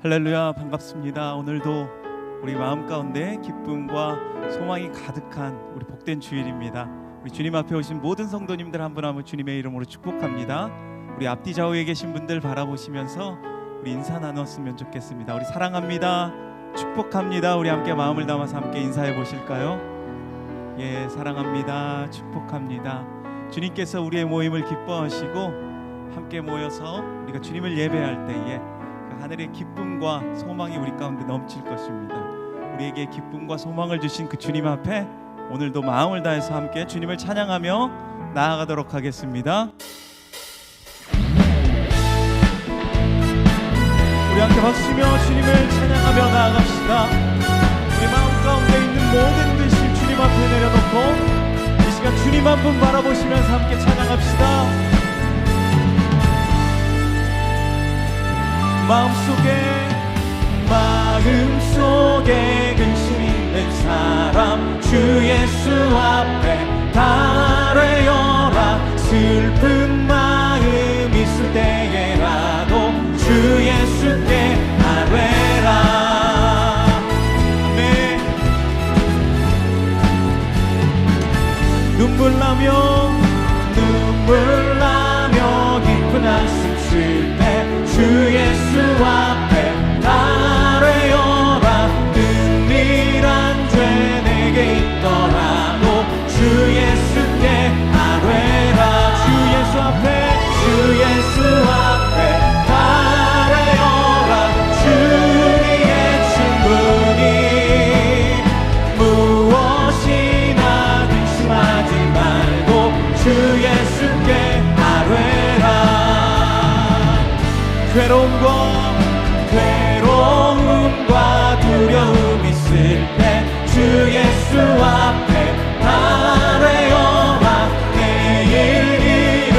할렐루야, 반갑습니다. 오늘도 우리 마음 가운데 기쁨과 소망이 가득한 우리 복된 주일입니다. 우리 주님 앞에 오신 모든 성도님들 한 분 한 분 주님의 이름으로 축복합니다. 우리 앞뒤 좌우에 계신 분들 바라보시면서 우리 인사 나눴으면 좋겠습니다. 우리 사랑합니다, 축복합니다. 우리 함께 마음을 담아서 함께 인사해 보실까요? 예, 사랑합니다, 축복합니다. 주님께서 우리의 모임을 기뻐하시고 함께 모여서 우리가 주님을 예배할 때에 하늘의 기쁨과 소망이 우리 가운데 넘칠 것입니다. 우리에게 기쁨과 소망을 주신 그 주님 앞에 오늘도 마음을 다해서 함께 주님을 찬양하며 나아가도록 하겠습니다. 우리 함께 박수치며 주님을 찬양하며 나아갑시다. 우리 마음 가운데 있는 모든 근심 주님 앞에 내려놓고 이 시간 주님 한 분 바라보시면서 함께 찬양합시다. 마음속에 근심 있는 사람 주 예수 앞에 달아여라. 슬픈 마음 있을 때에라도 주 예수께 아뢰라. 네. 눈물 나며 깊은 한숨 쉴 때 주 예수 앞에 달아여라. 은밀한 죄 내게 있더라도 주 예수께 아뢰라. 주 예수 앞에 달아여라. 주의 친구니 무엇이나 근심하지 말고 주 예수께 아뢰라. 괴로움과 두려움 있을 때 주 예수 앞에 달아여라. 내일 일을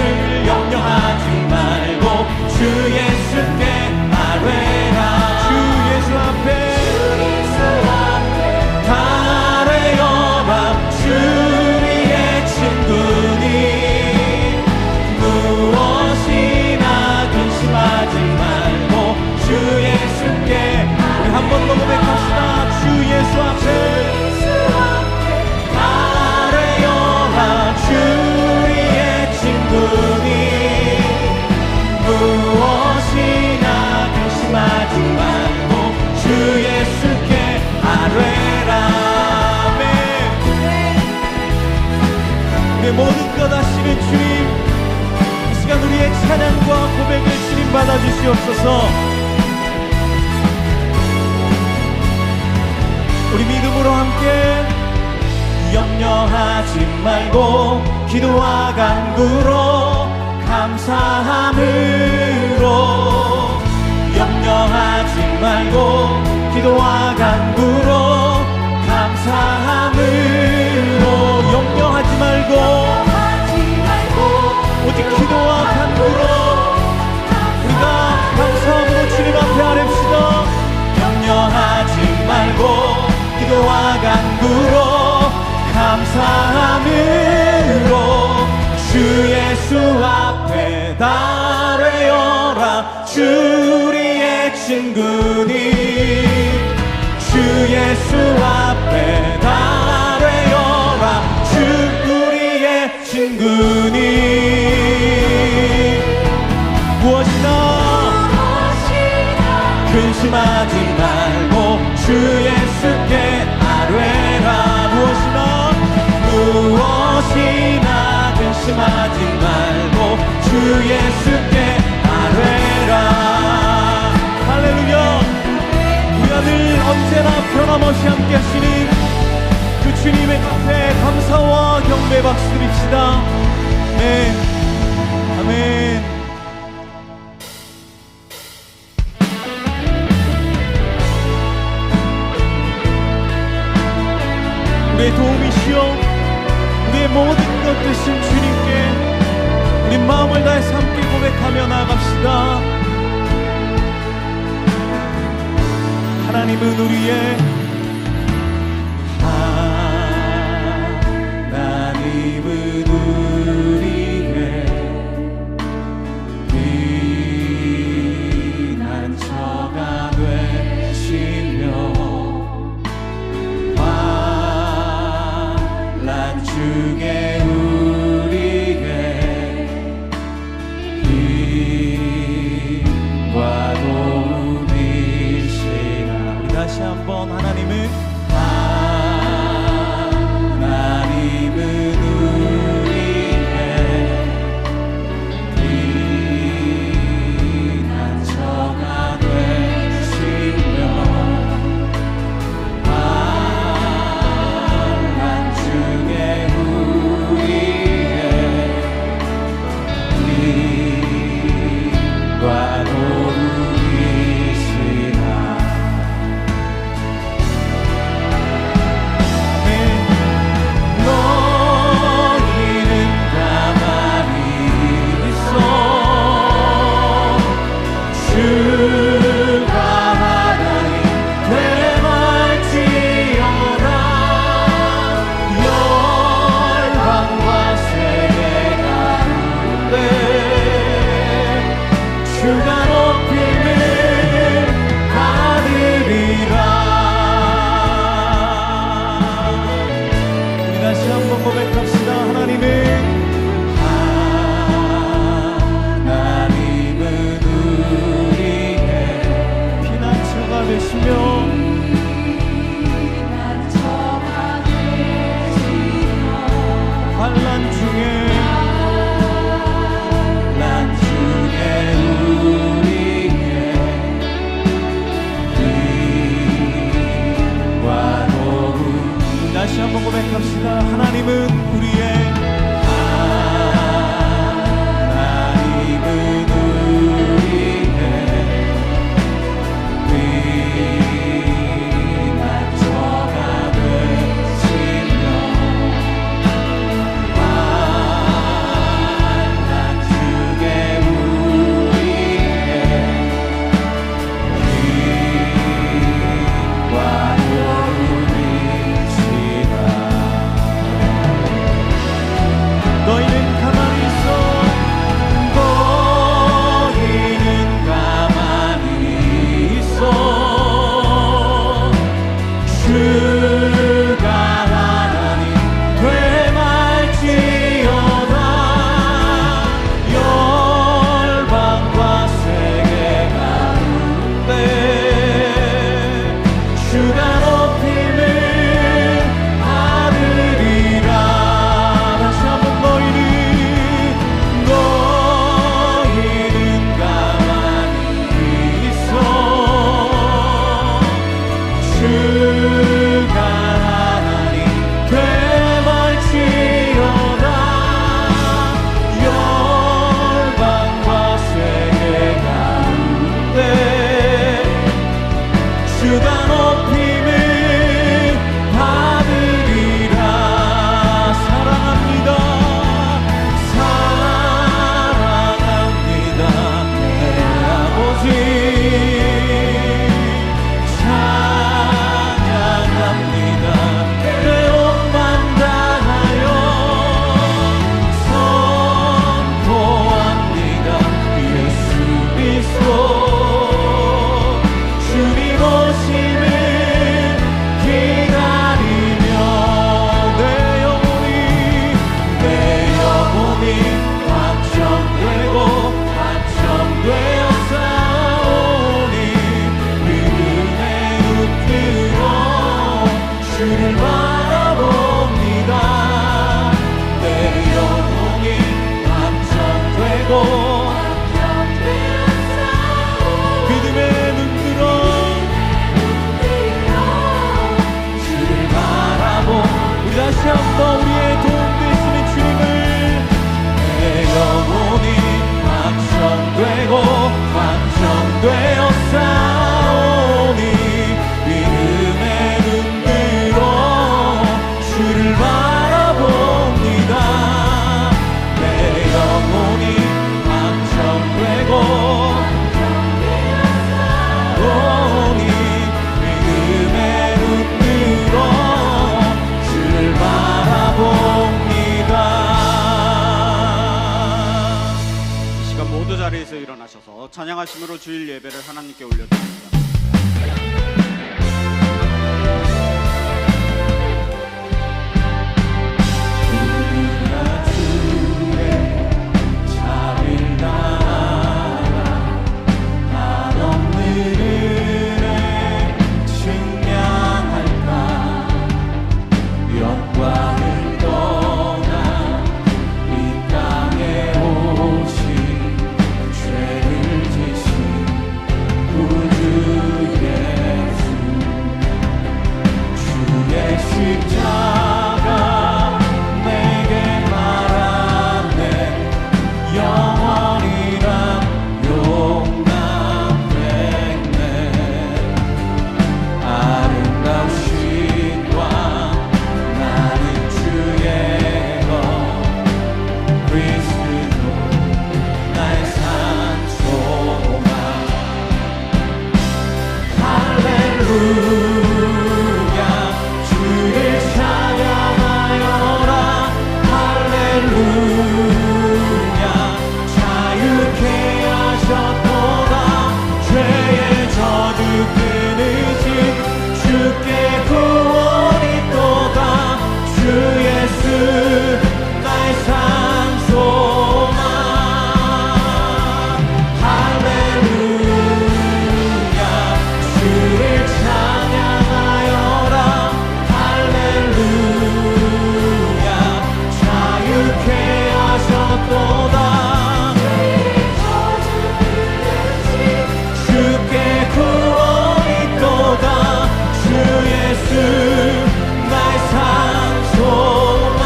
염려하지 말고 주 예수께 아뢰라. 주 예수 앞에 달아여라. 주의 친구니 무엇이나 근심하지 말고 주 예수께. 우리 한 번 더 고백합시다. 주 예수 앞에 달아여라. 주의 친구니 무엇이나 근심하지 말고 주 예수께 아뢰라. 우리의 모든 것 아시는 주님, 이 시간 우리의 찬양과 고백을 주님 받아주시옵소서. 우리 믿음으로 함께 염려하지 말고 기도와 간구로 감사함으로. 염려하지 말고 기도와 간구로 감사함으로. 염려하지 말고 오직 기도와 간구로 우리가 감사함으로 주님 앞에 아뢰시다. 염려하지 말고 기도와 간구로 감사함으로 주 예수 앞에 달아여라. 주 우리의 친구니 주 예수 앞에 달아여라. 주 우리의 친구니 무엇이나 근심하지 말고 주 예수께 아뢰라. 무엇이나 근심하지 말고 주 예수께 아뢰라. 할렐루야. 우리가 늘 언제나 변함없이 함께 하시는 그 주님의 앞에 감사와 경배 박수 드립시다. 네. 아멘. 우리의 도움이시여 우리의 모든 것 되신 주님께 우리 마음을 다해서 함께 고백하며 나아갑시다. 하나님은 우리의 피난처가 돼 다시 한번 하나님은 우리의 피난처가 되시며 환난 중에 우리의 빛과 도우시라. 너희는 가만히 있어 주가 하나님 되말지어다. 열방과 세계 가운데 주가 높임을 받으리라. 우리 다시 한번 고백합시다. 하나님은 우리의 피난처가 되시며 환난 중에 우리의 빛과 도움. 다시 한번 고백합시다. 하나님은 우리의 피난처가 되시며 환난 중에 우리의 빛과 도우시라. 너희는 가만히 있어 너희는 가만히 있어 주가 하나님 되말지어다. 열방과 세계 가운데 주가 높임을 받으리라. 다시 한번 너희는 가만히 있어 주가 하나님 되말지어다. 열방과 세계 가운데 주가 높임을 받으리라. 사랑합니다. 사랑합니다. 내 아버지 찬양합니다. 내 옷만 다하여 선포합니다. 예수 그리스도 주님 오심을 기다리며 내 영혼이 확정되고 확정되어 싸우니 믿음의 눈으로 주를 바라봅니다. 내 영혼이 확정되고 믿음의 눈으로 주를 바라보. 우리 다시 한번 우리의 도움 되시는 주님을. 내 영혼이 확정되고 확정되어 싸우니 믿음의 눈으로 주를 바라봅니다. 내 영혼이 확정되고 믿음의 눈으로 주를 바라봅니다. 이 시간 모두 자리에서 일어나셔서 찬양하심으로 주일 예배를 하나님께 올려드립니다. 한없는 은혜 주를 찬양하여라 할렐루야 자유케 하셨도다 죄의 저주 끊으신 주께 구원이 있도다 주 예수 나의 산 소망 할렐루야 주를 찬양하여라 할렐루야 자유케 하셨도다 주께 구원이 있도다 주 예수 나의 산 소망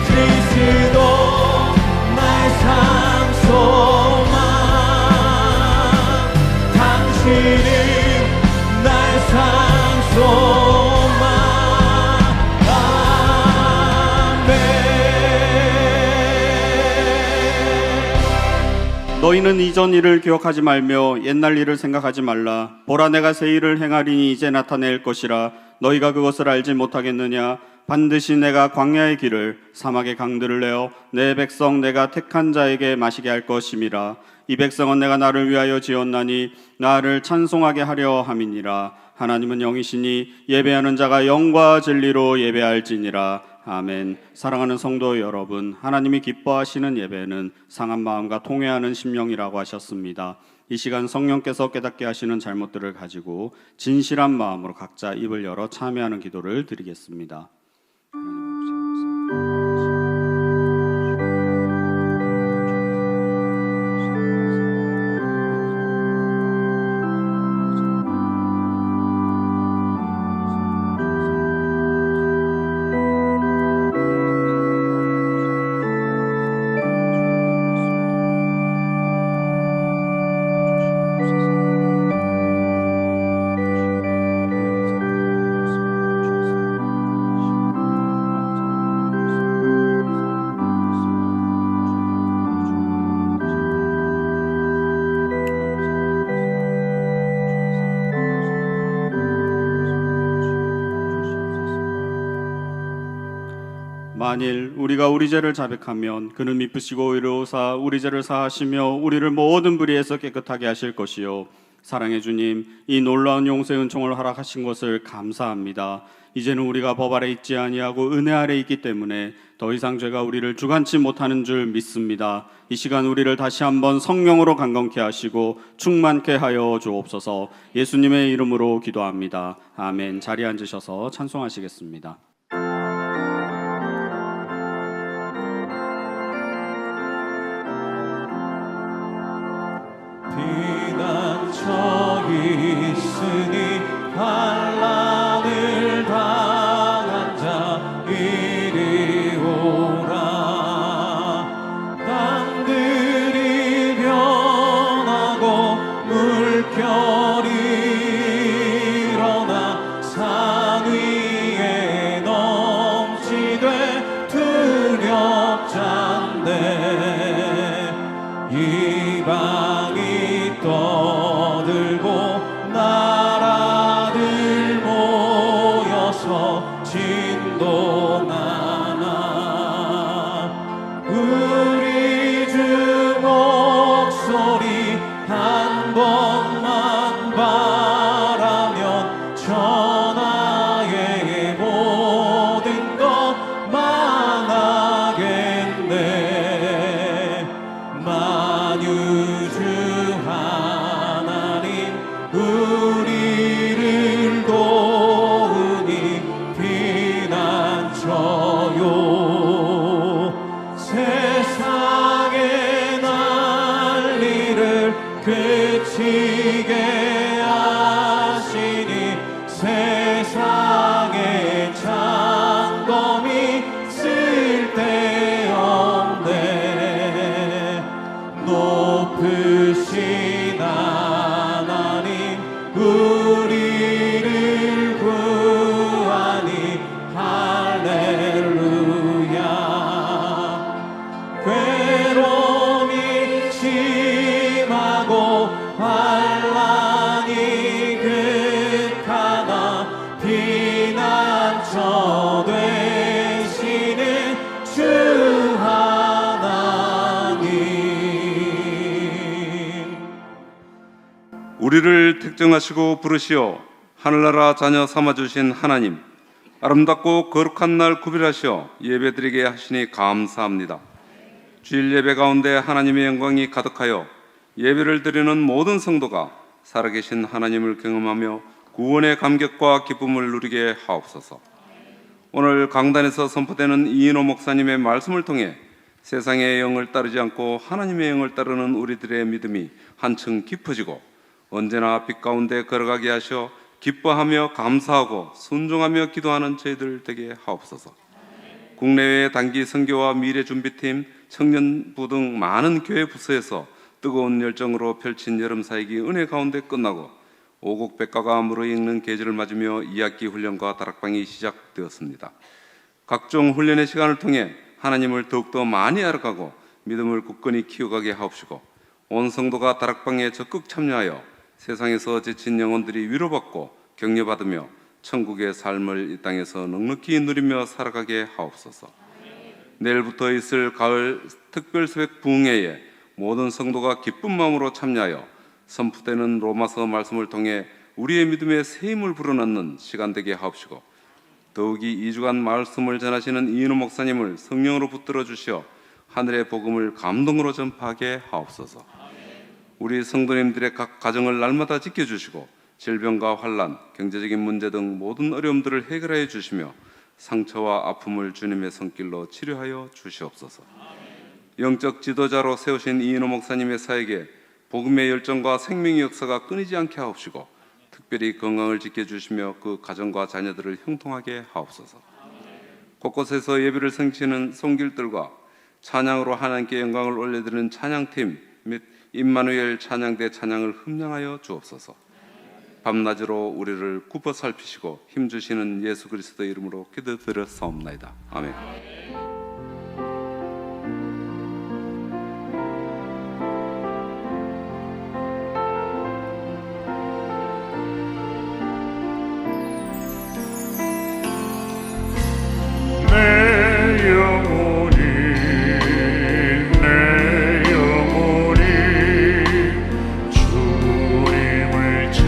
그리스도 나의 산 소망 당신은 나의 산 소망 아멘 너희는 이전 일을 기억하지 말며 옛날 일을 생각하지 말라. 보라 내가 새 일을 행하리니 이제 나타낼 것이라. 너희가 그것을 알지 못하겠느냐. 반드시 내가 광야의 길을 사막의 강들을 내어 내 백성 내가 택한 자에게 마시게 할 것임이라. 이 백성은 내가 나를 위하여 지었나니 나를 찬송하게 하려 함이니라. 하나님은 영이시니 예배하는 자가 영과 진리로 예배할지니라. 아멘. 사랑하는 성도 여러분, 하나님이 기뻐하시는 예배는 상한 마음과 통회하는 심령이라고 하셨습니다. 이 시간 성령께서 깨닫게 하시는 잘못들을 가지고 진실한 마음으로 각자 입을 열어 참여하는 기도를 드리겠습니다. 만일 우리가 우리 죄를 자백하면 그는 미쁘시고 의로우사 우리 죄를 사하시며 우리를 모든 불의에서 깨끗하게 하실 것이요 사랑의 주님, 이 놀라운 용서의 은총을 허락하신 것을 감사합니다. 이제는 우리가 법 아래 있지 아니하고 은혜 아래 있기 때문에 더 이상 죄가 우리를 주관치 못하는 줄 믿습니다. 이 시간 우리를 다시 한번 성령으로 강건케 하시고 충만케 하여 주옵소서. 예수님의 이름으로 기도합니다. 아멘. 자리에 앉으셔서 찬송하시겠습니다. 피난처 있으니 환난을 당한 자 이리 오라. 땅들이 변하고 물결이 일어나 산 위에 넘치되 두렵잔데 이방이 떠들고 나라들 모여서 진동하나 우리 주 목소리 한 번만 바라면 천하의 모든 것 망하겠네. 만유주 하나님 우리를 도우니 피난처요. 세상의 난리를 그치게 하시니 세상의 장검이 쓸데없네. 높으신 하나님 우리를 구하니 할렐루야. 괴로움이 심하고 환난이 우리를 택정하시고 부르시어 하늘나라 자녀 삼아주신 하나님, 아름답고 거룩한 날 구별하시어 예배드리게 하시니 감사합니다. 주일 예배 가운데 하나님의 영광이 가득하여 예배를 드리는 모든 성도가 살아계신 하나님을 경험하며 구원의 감격과 기쁨을 누리게 하옵소서. 오늘 강단에서 선포되는 이인호 목사님의 말씀을 통해 세상의 영을 따르지 않고 하나님의 영을 따르는 우리들의 믿음이 한층 깊어지고 언제나 빛 가운데 걸어가게 하셔 기뻐하며 감사하고 순종하며 기도하는 저희들 되게 하옵소서. 국내외 단기 선교와 미래준비팀, 청년부 등 많은 교회 부서에서 뜨거운 열정으로 펼친 여름 사역이 은혜 가운데 끝나고 오곡 백과가 무르익는 계절을 맞으며 2학기 훈련과 다락방이 시작되었습니다. 각종 훈련의 시간을 통해 하나님을 더욱더 많이 알아가고 믿음을 굳건히 키워가게 하옵시고 온 성도가 다락방에 적극 참여하여 세상에서 지친 영혼들이 위로받고 격려받으며 천국의 삶을 이 땅에서 넉넉히 누리며 살아가게 하옵소서. 내일부터 있을 가을 특별새벽 부흥회에 모든 성도가 기쁜 마음으로 참여하여 선포되는 로마서 말씀을 통해 우리의 믿음의 새 힘을 불어넣는 시간 되게 하옵시고 더욱이 2주간 말씀을 전하시는 이인호 목사님을 성령으로 붙들어 주시어 하늘의 복음을 감동으로 전파하게 하옵소서. 우리 성도님들의 각 가정을 날마다 지켜주시고 질병과 환난, 경제적인 문제 등 모든 어려움들을 해결하여 주시며 상처와 아픔을 주님의 손길로 치료하여 주시옵소서. 영적 지도자로 세우신 이인호 목사님의 사역에 복음의 열정과 생명의 역사가 끊이지 않게 하옵시고 특별히 건강을 지켜주시며 그 가정과 자녀들을 형통하게 하옵소서. 곳곳에서 예배를 성취하는 손길들과 찬양으로 하나님께 영광을 올려드리는 찬양팀 및 임마누엘 찬양대 찬양을 흠량하여 주옵소서. 밤낮으로 우리를 굽어 살피시고 힘주시는 예수 그리스도의 이름으로 기도드렸사옵나이다. 아멘.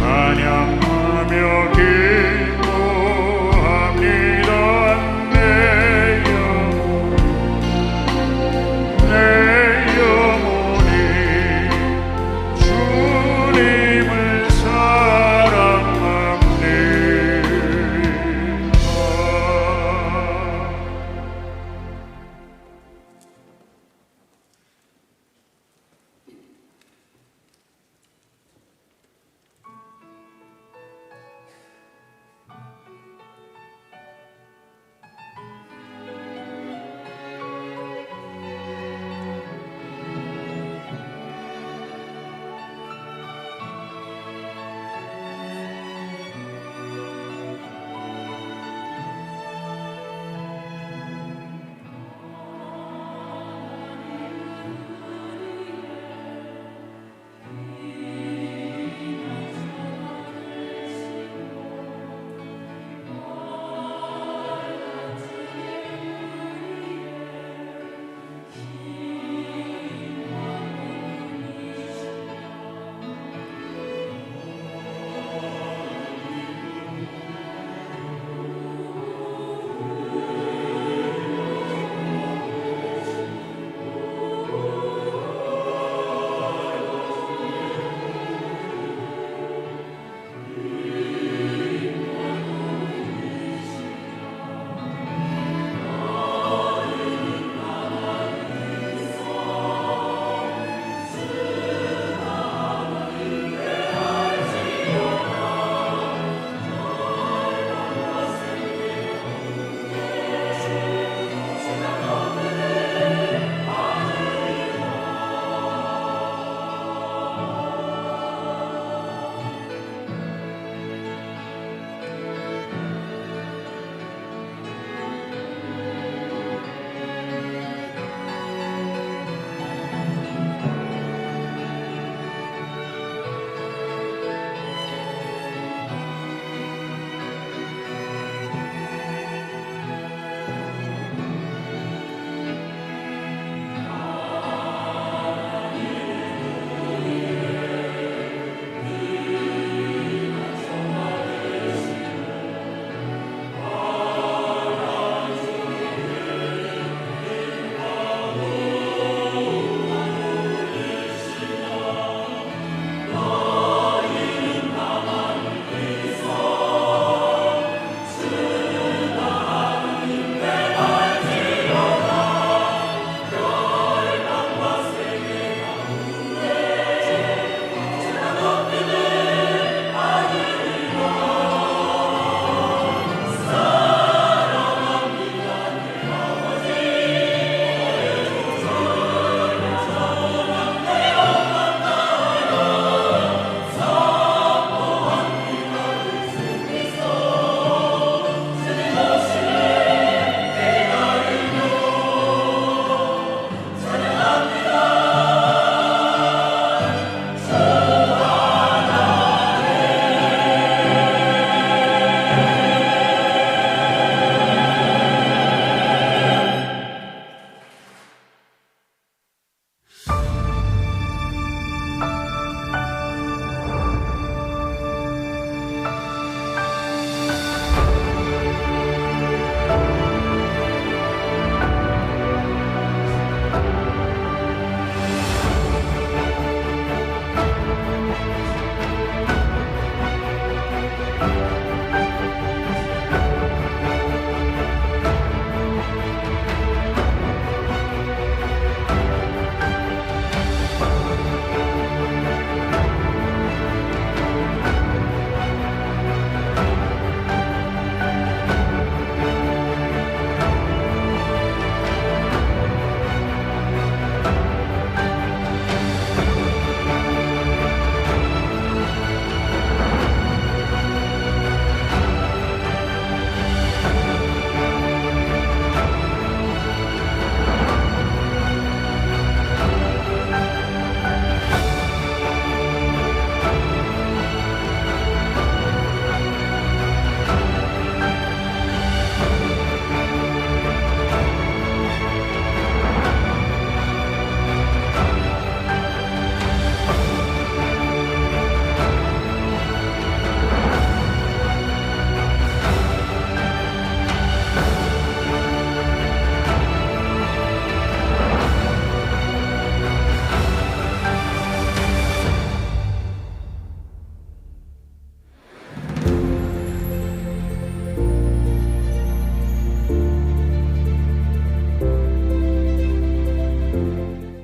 찬양하며 기도합니다. 내 영혼이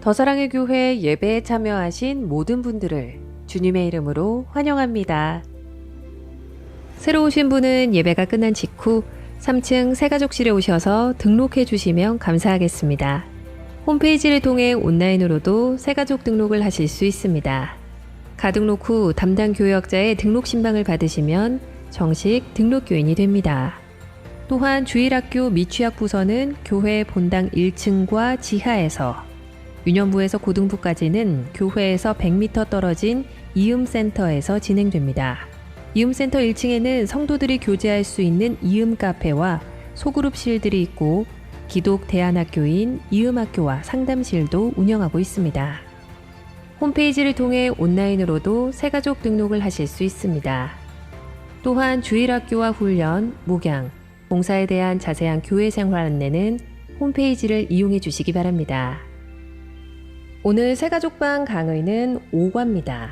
더사랑의 교회 예배에 참여하신 모든 분들을 주님의 이름으로 환영합니다. 새로 오신 분은 예배가 끝난 직후 3층 새가족실에 오셔서 등록해 주시면 감사하겠습니다. 홈페이지를 통해 온라인으로도 새가족 등록을 하실 수 있습니다. 가등록 후 담당 교역자의 등록 신방을 받으시면 정식 등록교인이 됩니다. 또한 주일학교 미취학 부서는 교회 본당 1층과 지하에서, 유년부에서 고등부까지는 교회에서 100m 떨어진 이음센터에서 진행됩니다. 이음센터 1층에는 성도들이 교제할 수 있는 이음 카페와 소그룹실들이 있고 기독 대안학교인 이음학교와 상담실도 운영하고 있습니다. 홈페이지를 통해 온라인으로도 새가족 등록을 하실 수 있습니다. 또한 주일학교와 훈련, 목양, 봉사에 대한 자세한 교회 생활 안내는 홈페이지를 이용해 주시기 바랍니다. 오늘 새가족방 강의는 5과입니다.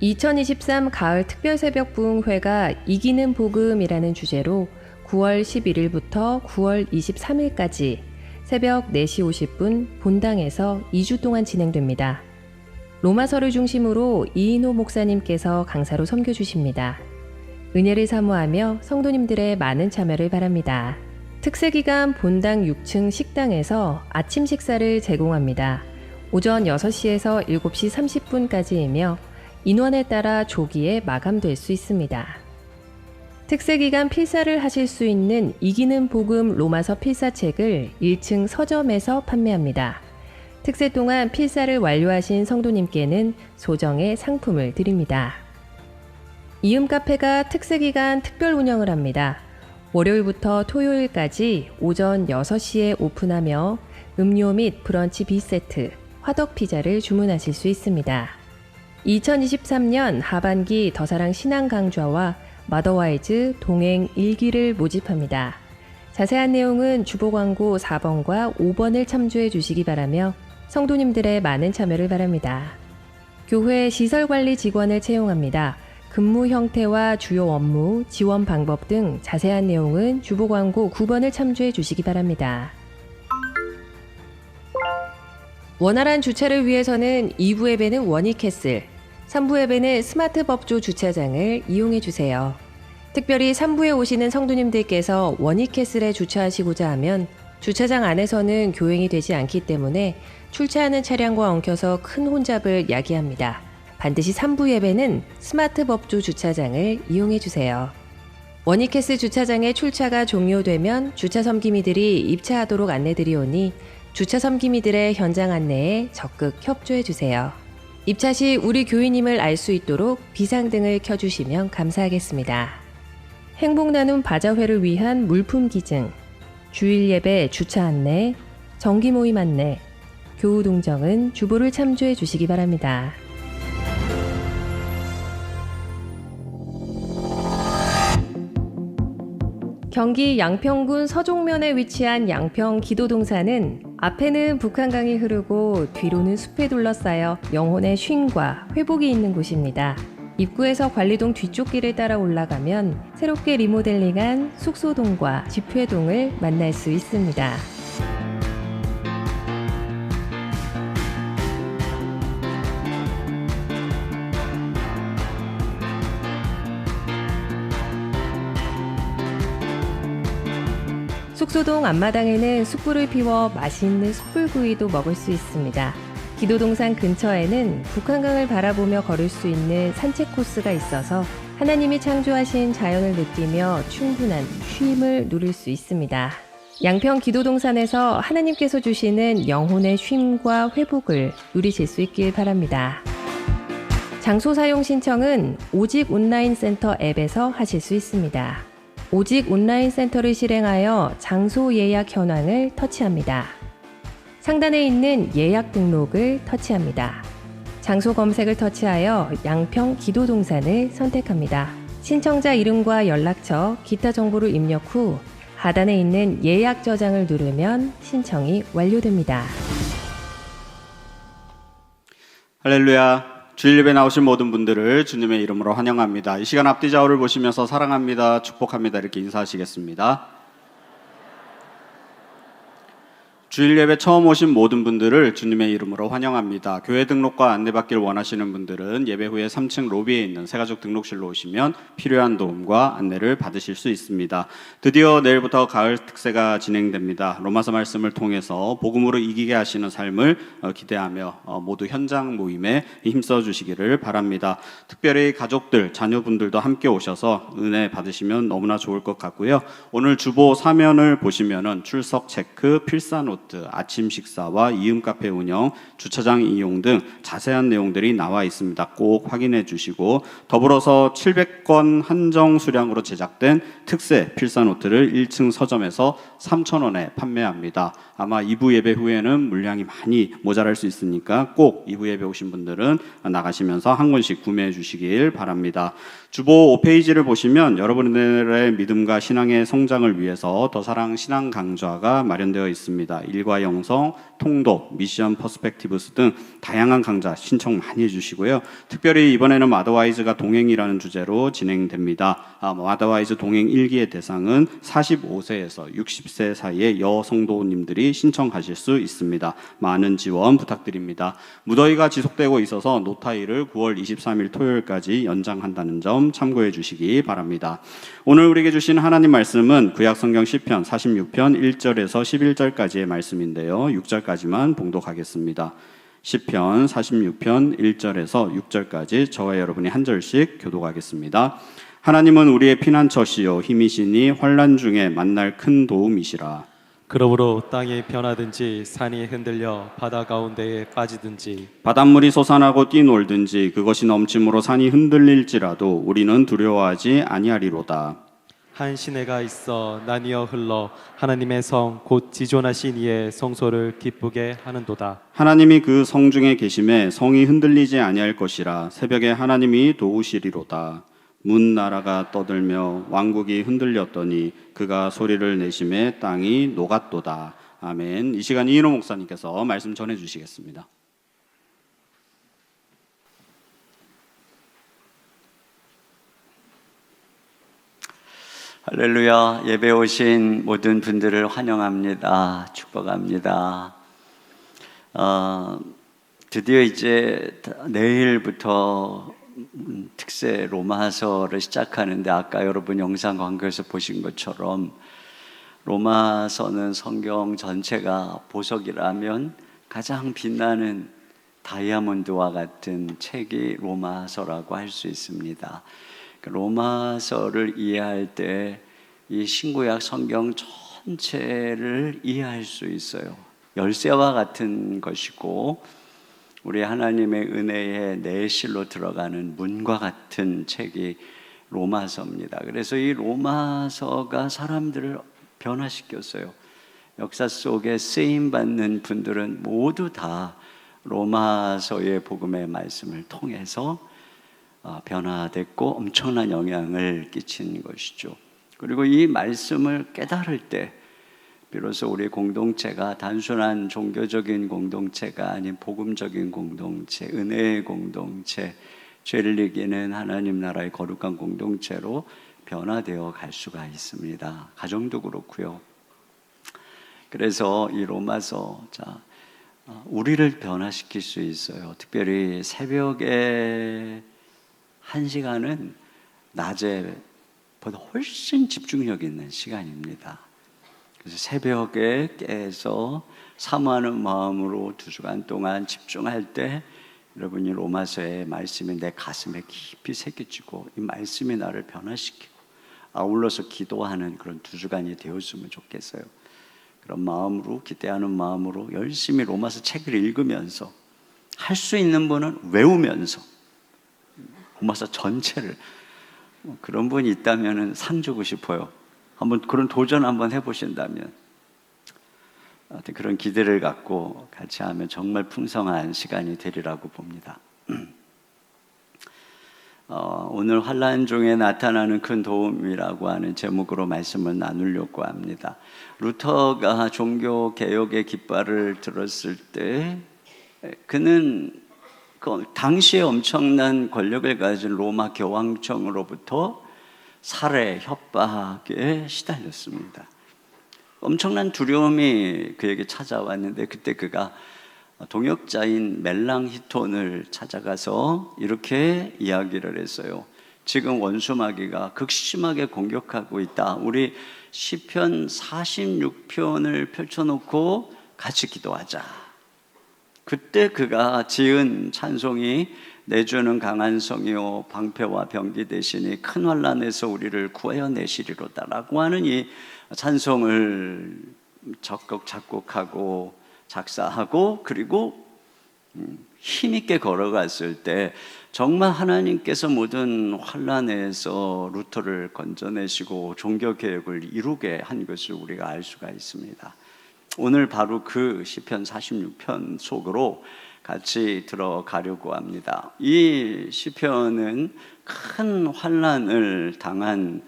2023 가을 특별 새벽 부흥회가 이기는 복음이라는 주제로 9월 11일부터 9월 23일까지 새벽 4시 50분 본당에서 2주 동안 진행됩니다. 로마서를 중심으로 이인호 목사님께서 강사로 섬겨 주십니다. 은혜를 사모하며 성도님들의 많은 참여를 바랍니다. 특세기간 본당 6층 식당에서 아침 식사를 제공합니다. 오전 6시에서 7시 30분까지이며 인원에 따라 조기에 마감될 수 있습니다. 특세기간 필사를 하실 수 있는 이기는 복음 로마서 필사책을 1층 서점에서 판매합니다. 특세 동안 필사를 완료하신 성도님께는 소정의 상품을 드립니다. 이음 카페가 특세기간 특별 운영을 합니다. 월요일부터 토요일까지 오전 6시에 오픈하며 음료 및 브런치 B세트, 화덕피자를 주문하실 수 있습니다. 2023년 하반기 더사랑 신앙 강좌와 마더와이즈 동행 1기를 모집합니다. 자세한 내용은 주보 광고 4번과 5번을 참조해 주시기 바라며 성도님들의 많은 참여를 바랍니다. 교회 시설관리 직원을 채용합니다. 근무 형태와 주요 업무, 지원 방법 등 자세한 내용은 주보 광고 9번을 참조해 주시기 바랍니다. 원활한 주차를 위해서는 2부 예배는 원익캐슬, 3부 예배는 스마트 법조 주차장을 이용해 주세요. 특별히 3부에 오시는 성도님들께서 원익캐슬에 주차하시고자 하면 주차장 안에서는 교행이 되지 않기 때문에 출차하는 차량과 엉켜서 큰 혼잡을 야기합니다. 반드시 3부 예배는 스마트 법조 주차장을 이용해 주세요. 원익캐슬 주차장의 출차가 종료되면 주차 섬기미들이 입차하도록 안내드리오니 주차 섬기미들의 현장 안내에 적극 협조해 주세요. 입차 시 우리 교인임을 알 수 있도록 비상등을 켜주시면 감사하겠습니다. 행복 나눔 바자회를 위한 물품 기증, 주일 예배 주차 안내, 정기 모임 안내, 교우 동정은 주보를 참조해 주시기 바랍니다. 경기 양평군 서종면에 위치한 양평 기도동산은 앞에는 북한강이 흐르고 뒤로는 숲에 둘러싸여 영혼의 쉼과 회복이 있는 곳입니다. 입구에서 관리동 뒤쪽 길을 따라 올라가면 새롭게 리모델링한 숙소동과 집회동을 만날 수 있습니다. 숙소동 앞마당에는 숯불을 피워 맛있는 숯불구이도 먹을 수 있습니다. 기도동산 근처에는 북한강을 바라보며 걸을 수 있는 산책 코스가 있어서 하나님이 창조하신 자연을 느끼며 충분한 쉼을 누릴 수 있습니다. 양평 기도동산에서 하나님께서 주시는 영혼의 쉼과 회복을 누리실 수 있길 바랍니다. 장소 사용 신청은 오직 온라인 센터 앱에서 하실 수 있습니다. 오직 온라인 센터를 실행하여 장소 예약 현황을 터치합니다. 상단에 있는 예약 등록을 터치합니다. 장소 검색을 터치하여 양평 기도동산을 선택합니다. 신청자 이름과 연락처, 기타 정보를 입력 후 하단에 있는 예약 저장을 누르면 신청이 완료됩니다. 할렐루야. 주일 예배 나오신 모든 분들을 주님의 이름으로 환영합니다. 이 시간 앞뒤 좌우를 보시면서 사랑합니다, 축복합니다 이렇게 인사하시겠습니다. 주일 예배 처음 오신 모든 분들을 주님의 이름으로 환영합니다. 교회 등록과 안내받기를 원하시는 분들은 예배 후에 3층 로비에 있는 새가족 등록실로 오시면 필요한 도움과 안내를 받으실 수 있습니다. 드디어 내일부터 가을 특세가 진행됩니다. 로마서 말씀을 통해서 복음으로 이기게 하시는 삶을 기대하며 모두 현장 모임에 힘써 주시기를 바랍니다. 특별히 가족들, 자녀분들도 함께 오셔서 은혜 받으시면 너무나 좋을 것 같고요. 오늘 주보 사면을 보시면은 출석 체크, 필사 노트, 아침 식사와 이음 카페 운영, 주차장 이용 등 자세한 내용들이 나와 있습니다. 꼭 확인해 주시고, 더불어서 700권 한정 수량으로 제작된 특세 필사 노트를 1층 서점에서 3,000원에 판매합니다. 아마 2부 예배 후에는 물량이 많이 모자랄 수 있으니까 꼭 2부 예배 오신 분들은 나가시면서 한 권씩 구매해 주시길 바랍니다. 주보 5페이지를 보시면 여러분들의 믿음과 신앙의 성장을 위해서 더사랑 신앙 강좌가 마련되어 있습니다. 일과 영성, 통독, 미션 퍼스펙티브스 등 다양한 강좌 신청 많이 해주시고요. 특별히 이번에는 마더와이즈가 동행이라는 주제로 진행됩니다. 마더와이즈 동행 1기의 대상은 45세에서 60세 사이의 여성도님들이 신청하실 수 있습니다. 많은 지원 부탁드립니다. 무더위가 지속되고 있어서 노타일을 9월 23일 토요일까지 연장한다는 점 참고해 주시기 바랍니다. 오늘 우리에게 주신 하나님 말씀은 구약성경 시편 46편 1절에서 11절까지의 말씀인데요. 6절까지만 봉독하겠습니다. 시편 46편 1절에서 6절까지 저와 여러분이 한 절씩 교독하겠습니다. 하나님은 우리의 피난처시요 힘이시니 환난 중에 만날 큰 도움이시라. 그러므로 땅이 변하든지 산이 흔들려 바다 가운데에 빠지든지 바닷물이 솟아나고 뛰놀든지 그것이 넘침으로 산이 흔들릴지라도 우리는 두려워하지 아니하리로다. 한 시내가 있어 나뉘어 흘러 하나님의 성 곧 지존하신 이의 성소를 기쁘게 하는도다. 하나님이 그 성 중에 계심에 성이 흔들리지 아니할 것이라. 새벽에 하나님이 도우시리로다. 문 나라가 떠들며 왕국이 흔들렸더니 그가 소리를 내심에 땅이 녹았도다. 아멘. 이 시간 이인호 목사님께서 말씀 전해 주시겠습니다. 할렐루야. 예배 오신 모든 분들을 환영합니다. 축복합니다. 드디어 이제 내일부터 특세 로마서를 시작하는데, 아까 여러분 영상 광고에서 보신 것처럼 로마서는 성경 전체가 보석이라면 가장 빛나는 다이아몬드와 같은 책이 로마서라고 할 수 있습니다. 로마서를 이해할 때 이 신구약 성경 전체를 이해할 수 있어요. 열쇠와 같은 것이고 우리 하나님의 은혜의 내실로 들어가는 문과 같은 책이 로마서입니다. 그래서 이 로마서가 사람들을 변화시켰어요. 역사 속에 쓰임받는 분들은 모두 다 로마서의 복음의 말씀을 통해서 변화됐고 엄청난 영향을 끼친 것이죠. 그리고 이 말씀을 깨달을 때 비로소 우리 공동체가 단순한 종교적인 공동체가 아닌 복음적인 공동체, 은혜의 공동체, 죄를 이기는 하나님 나라의 거룩한 공동체로 변화되어 갈 수가 있습니다. 가정도 그렇고요. 그래서 이 로마서 우리를 변화시킬 수 있어요. 특별히 새벽에 1시간은 낮에보다 훨씬 집중력 있는 시간입니다. 그래서 새벽에 깨서 사모하는 마음으로 2시간 동안 집중할 때 여러분이 로마서의 말씀이 내 가슴에 깊이 새겨지고 이 말씀이 나를 변화시키고 아울러서 기도하는 그런 2시간이 되었으면 좋겠어요. 그런 마음으로, 기대하는 마음으로 열심히 로마서 책을 읽으면서, 할 수 있는 분은 외우면서 로마서 전체를, 그런 분이 있다면 상 주고 싶어요. 한번 그런 도전 한번 해보신다면, 그런 기대를 갖고 같이 하면 정말 풍성한 시간이 되리라고 봅니다. 오늘 환난 중에 나타나는 큰 도움이라고 하는 제목으로 말씀을 나누려고 합니다. 루터가 종교 개혁의 깃발을 들었을 때 그는 당시에 엄청난 권력을 가진 로마 교황청으로부터 살해, 협박에 시달렸습니다. 엄청난 두려움이 그에게 찾아왔는데 그때 그가 동역자인 멜랑히톤을 찾아가서 이렇게 이야기를 했어요. 지금 원수마귀가 극심하게 공격하고 있다. 우리 시편 46편을 펼쳐놓고 같이 기도하자. 그때 그가 지은 찬송이 내 주는 강한 성이요 방패와 병기 대신에 큰 환난에서 우리를 구하여 내시리로다 라고 하는 이 찬송을 적극 작곡하고 작사하고 그리고 힘있게 걸어갔을 때 정말 하나님께서 모든 환난에서 루터를 건져내시고 종교개혁을 이루게 한 것을 우리가 알 수가 있습니다. 오늘 바로 그 시편 46편 속으로 같이 들어가려고 합니다. 이 시편은 큰 환난을 당한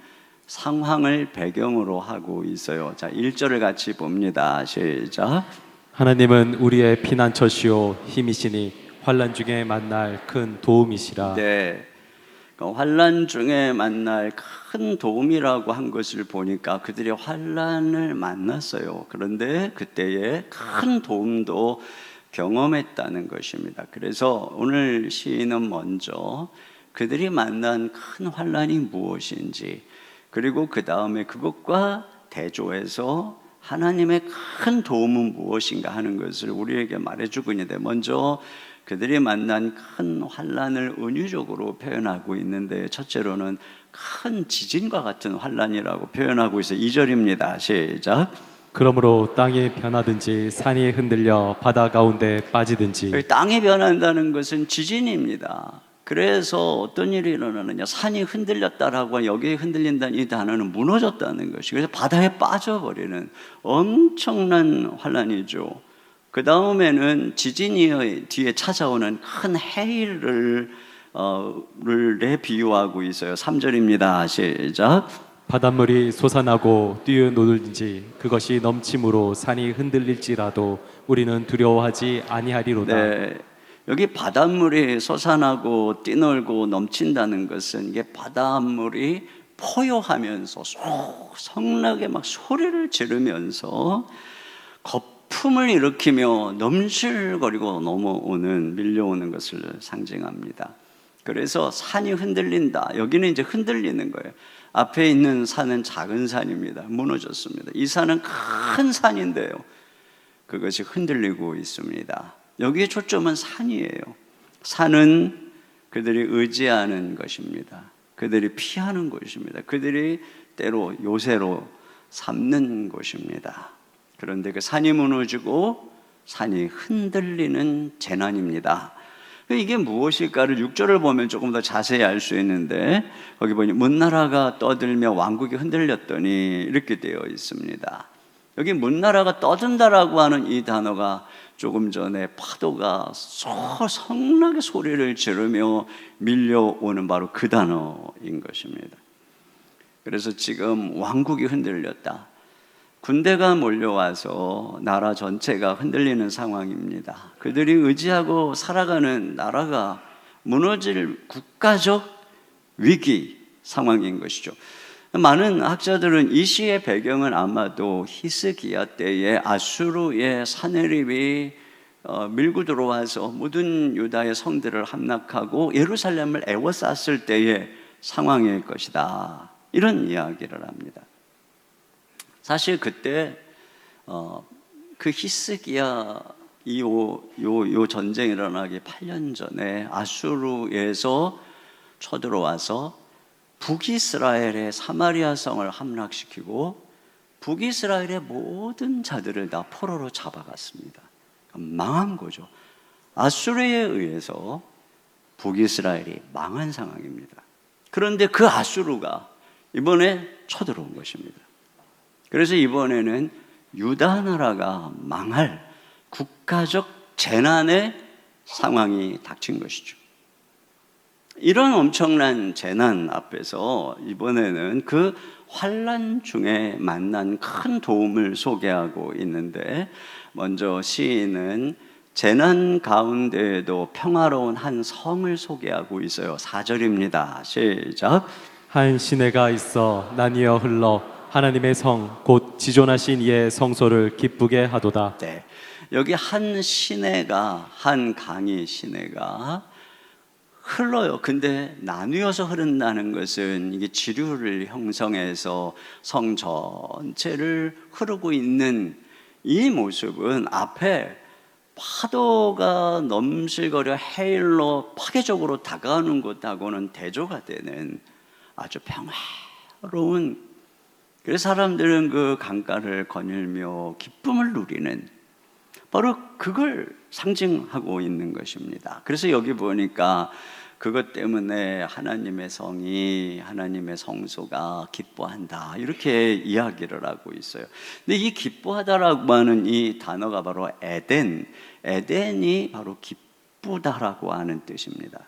상황을 배경으로 하고 있어요. 자, 1절을 같이 봅니다. 시작. 하나님은 우리의 피난처시오 힘이시니 환난 중에 만날 큰 도움이시라. 네, 환난 중에 만날 큰 도움이라고 한 것을 보니까 그들이 환난을 만났어요. 그런데 그때에 큰 도움도 경험했다는 것입니다. 그래서 오늘 시인은 먼저 그들이 만난 큰 환난이 무엇인지, 그리고 그 다음에 그것과 대조해서 하나님의 큰 도움은 무엇인가 하는 것을 우리에게 말해주고 있는데, 먼저 그들이 만난 큰 환난을 은유적으로 표현하고 있는데, 첫째로는 큰 지진과 같은 환난이라고 표현하고 있어요. 2절입니다. 시작. 그러므로 땅이 변하든지 산이 흔들려 바다 가운데 빠지든지. 땅이 변한다는 것은 지진입니다. 그래서 어떤 일이 일어나느냐, 산이 흔들렸다라고 여기에 흔들린다는 이 단어는 무너졌다는 것이, 그래서 바다에 빠져버리는 엄청난 환난이죠. 그 다음에는 지진이 뒤에 찾아오는 큰 해일을 비유하고 있어요. 3절입니다. 시작. 바닷물이 솟아나고 뛰어노들든지 그것이 넘침으로 산이 흔들릴지라도 우리는 두려워하지 아니하리로다. 네, 여기 바닷물이 솟아나고 뛰놀고 넘친다는 것은 이게 바닷물이 포효하면서 성나게 막 소리를 지르면서 거품을 일으키며 넘실거리고 넘어오는, 밀려오는 것을 상징합니다. 그래서 산이 흔들린다. 여기는 이제 흔들리는 거예요. 앞에 있는 산은 작은 산입니다. 무너졌습니다. 이 산은 큰 산인데요, 그것이 흔들리고 있습니다. 여기에 초점은 산이에요. 산은 그들이 의지하는 것입니다. 그들이 피하는 곳입니다. 그들이 때로 요새로 삼는 곳입니다. 그런데 그 산이 무너지고 산이 흔들리는 재난입니다. 이게 무엇일까를 6절을 보면 조금 더 자세히 알 수 있는데, 거기 보니 문나라가 떠들며 왕국이 흔들렸더니 이렇게 되어 있습니다. 여기 문나라가 떠든다라고 하는 이 단어가 조금 전에 파도가 성나게 소리를 지르며 밀려오는 바로 그 단어인 것입니다. 그래서 지금 왕국이 흔들렸다. 군대가 몰려와서 나라 전체가 흔들리는 상황입니다. 그들이 의지하고 살아가는 나라가 무너질 국가적 위기 상황인 것이죠. 많은 학자들은 이 시의 배경은 아마도 히스기야 때에 아수르의 사내립이 밀고 들어와서 모든 유다의 성들을 함락하고 예루살렘을 에워쌌을 때의 상황일 것이다, 이런 이야기를 합니다. 사실 그때 그 히스기야 요 전쟁이 일어나기 8년 전에 아수르에서 쳐들어와서 북이스라엘의 사마리아 성을 함락시키고 북이스라엘의 모든 자들을 다 포로로 잡아갔습니다. 망한 거죠. 아수르에 의해서 북이스라엘이 망한 상황입니다. 그런데 그 아수르가 이번에 쳐들어온 것입니다. 그래서 이번에는 유다 나라가 망할 국가적 재난의 상황이 닥친 것이죠. 이런 엄청난 재난 앞에서 이번에는 그 환난 중에 만난 큰 도움을 소개하고 있는데, 먼저 시인은 재난 가운데에도 평화로운 한 성을 소개하고 있어요. 4절입니다. 시작. 한 시내가 있어 나뉘어 흘러 하나님의 성 곧 지존하신 이의 성소를 기쁘게 하도다. 네. 여기 한 시내가, 한 강의 시내가 흘러요. 근데 나뉘어서 흐른다는 것은 이게 지류를 형성해서 성 전체를 흐르고 있는 이 모습은 앞에 파도가 넘실거려 해일로 파괴적으로 다가오는 것하고는 대조가 되는 아주 평화로운, 그래서 사람들은 그 강가를 거닐며 기쁨을 누리는, 바로 그걸 상징하고 있는 것입니다. 그래서 여기 보니까 그것 때문에 하나님의 성이, 하나님의 성소가 기뻐한다, 이렇게 이야기를 하고 있어요. 근데 이 기뻐하다라고 하는 이 단어가 바로 에덴이 바로 기쁘다라고 하는 뜻입니다.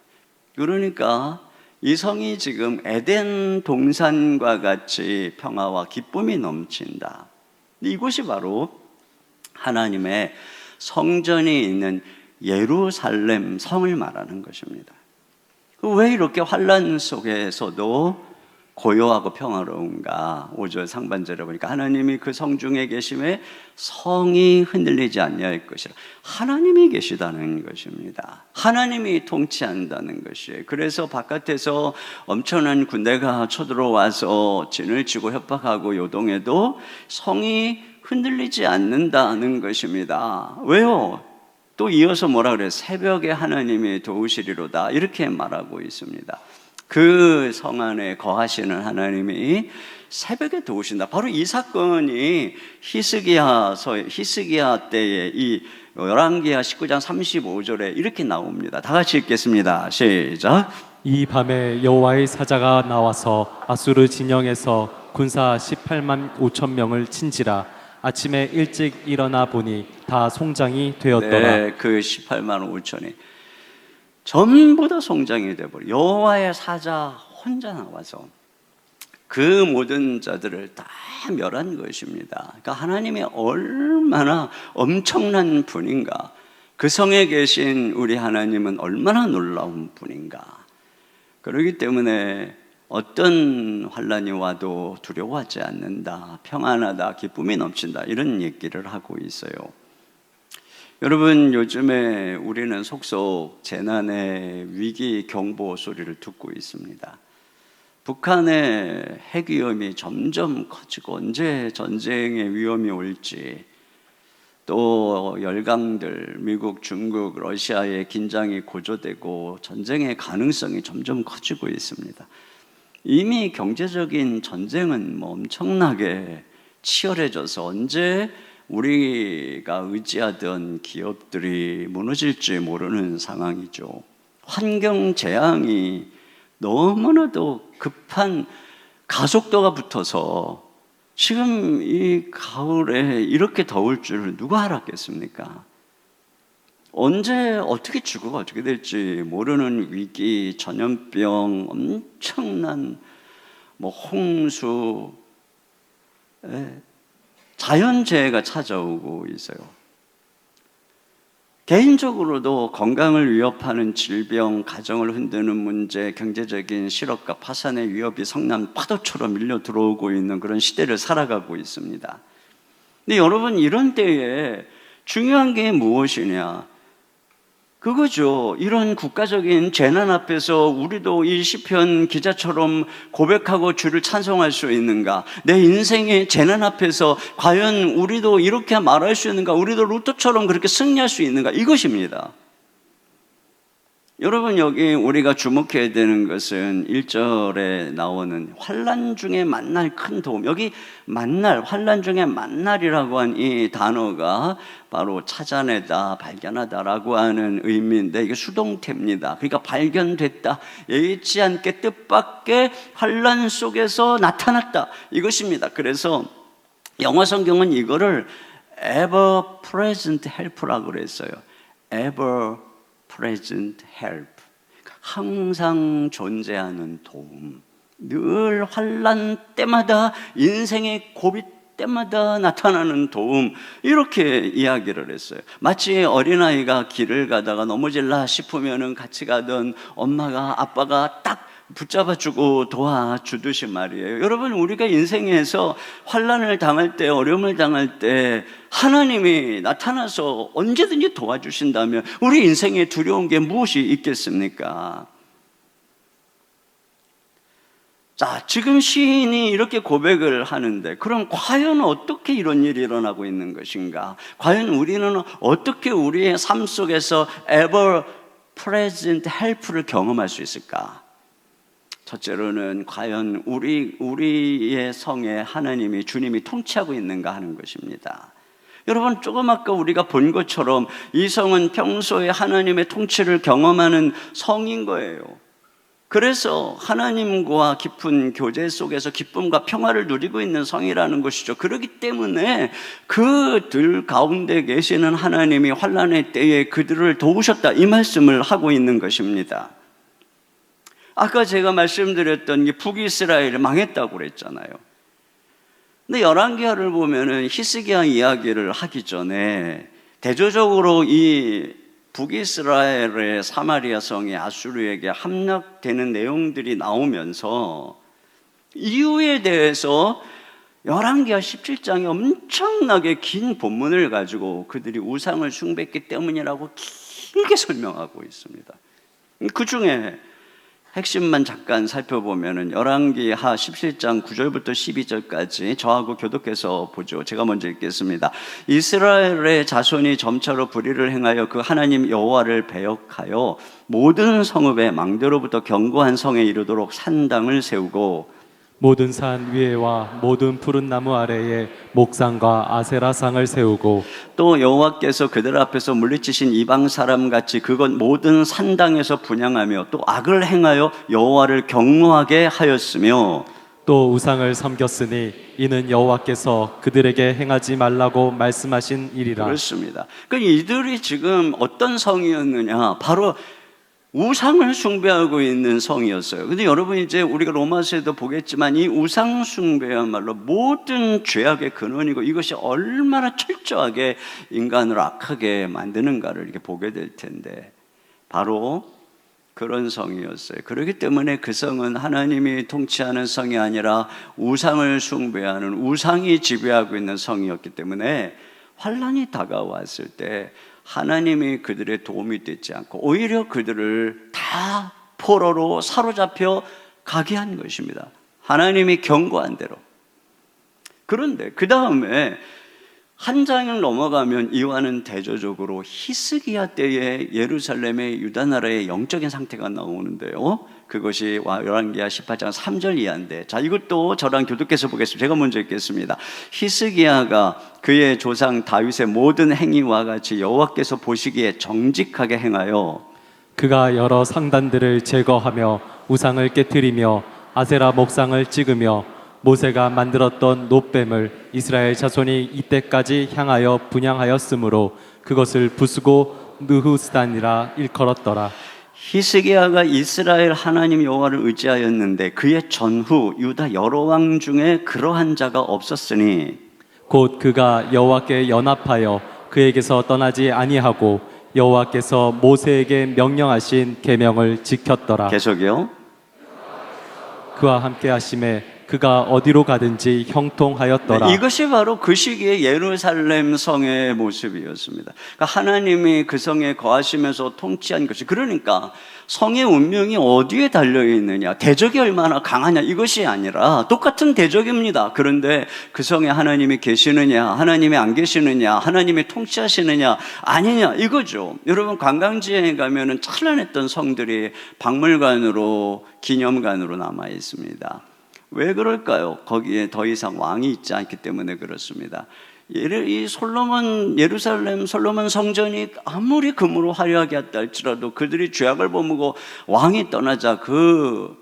그러니까 이 성이 지금 에덴 동산과 같이 평화와 기쁨이 넘친다. 이곳이 바로 하나님의 성전이 있는 예루살렘 성을 말하는 것입니다. 왜 이렇게 환난 속에서도 고요하고 평화로운가? 5절 상반절에 보니까 하나님이 그 성 중에 계심에 성이 흔들리지 아니할 것이라. 하나님이 계시다는 것입니다. 하나님이 통치한다는 것이에요. 그래서 바깥에서 엄청난 군대가 쳐들어와서 진을 치고 협박하고 요동해도 성이 흔들리지 않는다는 것입니다. 왜요? 또 이어서 뭐라 그래요? 새벽에 하나님이 도우시리로다, 이렇게 말하고 있습니다. 그 성 안에 거하시는 하나님이 새벽에 도우신다. 바로 이 사건이 히스기야 때에 이 열왕기하 19장 35절에 이렇게 나옵니다. 다 같이 읽겠습니다. 시작. 이 밤에 여호와의 사자가 나와서 아수르 진영에서 군사 18만 5천 명을 친지라. 아침에 일찍 일어나 보니 다 송장이 되었더라. 네, 그 18만 5천이 전부 다 송장이 되어버려. 여호와의 사자 혼자 나와서 그 모든 자들을 다 멸한 것입니다. 그러니까 하나님이 얼마나 엄청난 분인가, 그 성에 계신 우리 하나님은 얼마나 놀라운 분인가. 그렇기 때문에 어떤 환난이 와도 두려워하지 않는다, 평안하다, 기쁨이 넘친다, 이런 얘기를 하고 있어요. 여러분, 요즘에 우리는 속속 재난의 위기 경보 소리를 듣고 있습니다. 북한의 핵 위험이 점점 커지고 언제 전쟁의 위험이 올지, 또 열강들, 미국, 중국, 러시아의 긴장이 고조되고 전쟁의 가능성이 점점 커지고 있습니다. 이미 경제적인 전쟁은 엄청나게 치열해져서 언제 우리가 의지하던 기업들이 무너질지 모르는 상황이죠. 환경 재앙이 너무나도 급한 가속도가 붙어서 지금 이 가을에 이렇게 더울 줄 누가 알았겠습니까? 언제 어떻게 죽어가 어떻게 될지 모르는 위기, 전염병, 엄청난 홍수, 자연재해가 찾아오고 있어요. 개인적으로도 건강을 위협하는 질병, 가정을 흔드는 문제, 경제적인 실업과 파산의 위협이 성난 파도처럼 밀려 들어오고 있는 그런 시대를 살아가고 있습니다. 근데 여러분, 이런 때에 중요한 게 무엇이냐? 그거죠. 이런 국가적인 재난 앞에서 우리도 이 시편 기자처럼 고백하고 주를 찬송할 수 있는가? 내 인생의 재난 앞에서 과연 우리도 이렇게 말할 수 있는가? 우리도 루터처럼 그렇게 승리할 수 있는가? 이것입니다. 여러분, 여기 우리가 주목해야 되는 것은 1절에 나오는 환난 중에 만날 큰 도움. 여기 만날, 환난 중에 만날이라고 한 이 단어가 바로 찾아내다, 발견하다라고 하는 의미인데, 이게 수동태입니다. 그러니까 발견됐다, 예기치 않게 뜻밖의 환난 속에서 나타났다, 이것입니다. 그래서 영어 성경은 이거를 ever present help라고 그랬어요. ever present help, 항상 존재하는 도움, 늘 환난 때마다, 인생의 고비 때마다 나타나는 도움, 이렇게 이야기를 했어요. 마치 어린아이가 길을 가다가 넘어질라 싶으면 같이 가던 엄마가, 아빠가 딱 붙잡아주고 도와주듯이 말이에요. 여러분, 우리가 인생에서 환난을 당할 때, 어려움을 당할 때 하나님이 나타나서 언제든지 도와주신다면 우리 인생에 두려운 게 무엇이 있겠습니까? 자, 지금 시인이 이렇게 고백을 하는데 그럼 과연 어떻게 이런 일이 일어나고 있는 것인가? 과연 우리는 어떻게 우리의 삶 속에서 ever present help를 경험할 수 있을까? 첫째로는 과연 우리의 성에 하나님이, 주님이 통치하고 있는가 하는 것입니다. 여러분, 조금 아까 우리가 본 것처럼 이 성은 평소에 하나님의 통치를 경험하는 성인 거예요. 그래서 하나님과 깊은 교제 속에서 기쁨과 평화를 누리고 있는 성이라는 것이죠. 그렇기 때문에 그들 가운데 계시는 하나님이 환난의 때에 그들을 도우셨다, 이 말씀을 하고 있는 것입니다. 아까 제가 말씀드렸던 게 북이스라엘이 망했다고 그랬잖아요. 근데 열왕기하를 보면은 히스기야 이야기를 하기 전에 대조적으로 이 북이스라엘의 사마리아 성이 아수르에게 함락되는 내용들이 나오면서 이유에 대해서 열왕기하 17장에 엄청나게 긴 본문을 가지고 그들이 우상을 숭배했기 때문이라고 길게 설명하고 있습니다. 그 중에 핵심만 잠깐 살펴보면은 열왕기하 17장 9절부터 12절까지 저하고 교독해서 보죠. 제가 먼저 읽겠습니다. 이스라엘의 자손이 점차로 불의를 행하여 그 하나님 여호와를 배역하여 모든 성읍의 망대로부터 견고한 성에 이르도록 산당을 세우고 모든 산 위에와 모든 푸른 나무 아래에 목상과 아세라상을 세우고 또 여호와께서 그들 앞에서 물리치신 이방 사람같이 그것 모든 산당에서 분향하며 또 악을 행하여 여호와를 경노하게 하였으며 또 우상을 섬겼으니 이는 여호와께서 그들에게 행하지 말라고 말씀하신 일이라. 그렇습니다. 그러니까 이들이 지금 어떤 성이었느냐, 바로 우상을 숭배하고 있는 성이었어요. 근데 여러분, 이제 우리가 로마서에도 보겠지만 이 우상 숭배야말로 모든 죄악의 근원이고 이것이 얼마나 철저하게 인간을 악하게 만드는가를 이렇게 보게 될 텐데 바로 그런 성이었어요. 그렇기 때문에 그 성은 하나님이 통치하는 성이 아니라 우상을 숭배하는, 우상이 지배하고 있는 성이었기 때문에 환난이 다가왔을 때 하나님이 그들의 도움이 되지 않고 오히려 그들을 다 포로로 사로잡혀 가게 한 것입니다. 하나님이 경고한 대로. 그런데 그 다음에 한 장을 넘어가면 이와는 대조적으로 히스기야 때에 예루살렘의 유다 나라의 영적인 상태가 나오는데요. 그것이 열왕기하 18장 3절 이하인데, 자, 이것도 저랑 교독해서 보겠습니다. 제가 먼저 읽겠습니다. 히스기야가 그의 조상 다윗의 모든 행위와 같이 여호와께서 보시기에 정직하게 행하여 그가 여러 상단들을 제거하며 우상을 깨뜨리며 아세라 목상을 찍으며 모세가 만들었던 놋뱀을 이스라엘 자손이 이때까지 향하여 분향하였으므로 그것을 부수고 느후스단이라 일컬었더라. 히스기야가 이스라엘 하나님 여호와를 의지하였는데 그의 전후 유다 여러 왕 중에 그러한 자가 없었으니 곧 그가 여호와께 연합하여 그에게서 떠나지 아니하고 여호와께서 모세에게 명령하신 계명을 지켰더라. 계속이요. 그와 함께 하심에 그가 어디로 가든지 형통하였더라. 네, 이것이 바로 그 시기의 예루살렘 성의 모습이었습니다. 그러니까 하나님이 그 성에 거하시면서 통치한 것이, 그러니까 성의 운명이 어디에 달려있느냐, 대적이 얼마나 강하냐, 이것이 아니라 똑같은 대적입니다. 그런데 그 성에 하나님이 계시느냐, 하나님이 안 계시느냐, 하나님이 통치하시느냐 아니냐, 이거죠. 여러분, 관광지에 가면은 찬란했던 성들이 박물관으로, 기념관으로 남아 있습니다. 왜 그럴까요? 거기에 더 이상 왕이 있지 않기 때문에 그렇습니다. 이 예루살렘 솔로몬 성전이 아무리 금으로 화려하게 했다 할지라도 그들이 죄악을 범하고 왕이 떠나자 그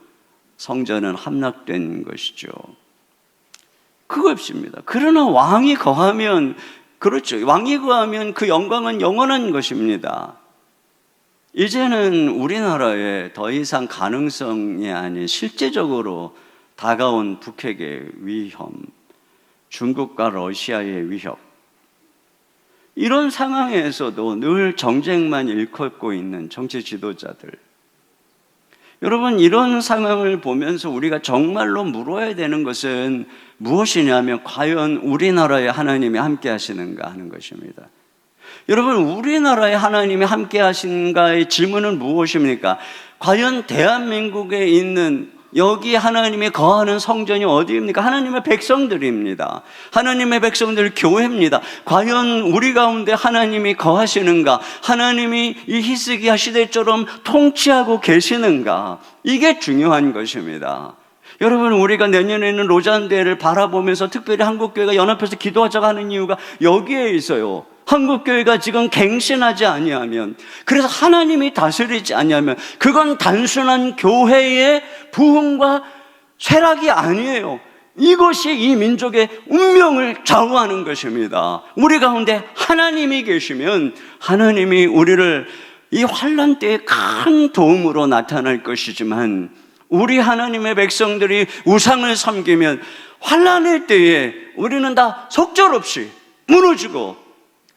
성전은 함락된 것이죠. 그것입니다. 그러나 왕이 거하면, 그렇죠, 왕이 거하면 그 영광은 영원한 것입니다. 이제는 우리나라에 더 이상 가능성이 아닌 실제적으로 다가온 북핵의 위험, 중국과 러시아의 위협, 이런 상황에서도 늘 정쟁만 일컫고 있는 정치 지도자들, 여러분, 이런 상황을 보면서 우리가 정말로 물어야 되는 것은 무엇이냐면 과연 우리나라에 하나님이 함께 하시는가 하는 것입니다. 여러분, 우리나라에 하나님이 함께 하시는가의 질문은 무엇입니까? 과연 대한민국에 있는 여기 하나님이 거하는 성전이 어디입니까? 하나님의 백성들입니다. 하나님의 백성들 교회입니다. 과연 우리 가운데 하나님이 거하시는가? 하나님이 이 히스기야 시대처럼 통치하고 계시는가? 이게 중요한 것입니다. 여러분, 우리가 내년에는 로잔대회를 바라보면서 특별히 한국교회가 연합해서 기도하자고 하는 이유가 여기에 있어요. 한국교회가 지금 갱신하지 아니하면, 그래서 하나님이 다스리지 아니하면 그건 단순한 교회의 부흥과 쇠락이 아니에요. 이것이 이 민족의 운명을 좌우하는 것입니다. 우리 가운데 하나님이 계시면 하나님이 우리를 이 환난 때에 큰 도움으로 나타날 것이지만, 우리 하나님의 백성들이 우상을 섬기면 환난의 때에 우리는 다 속절없이 무너지고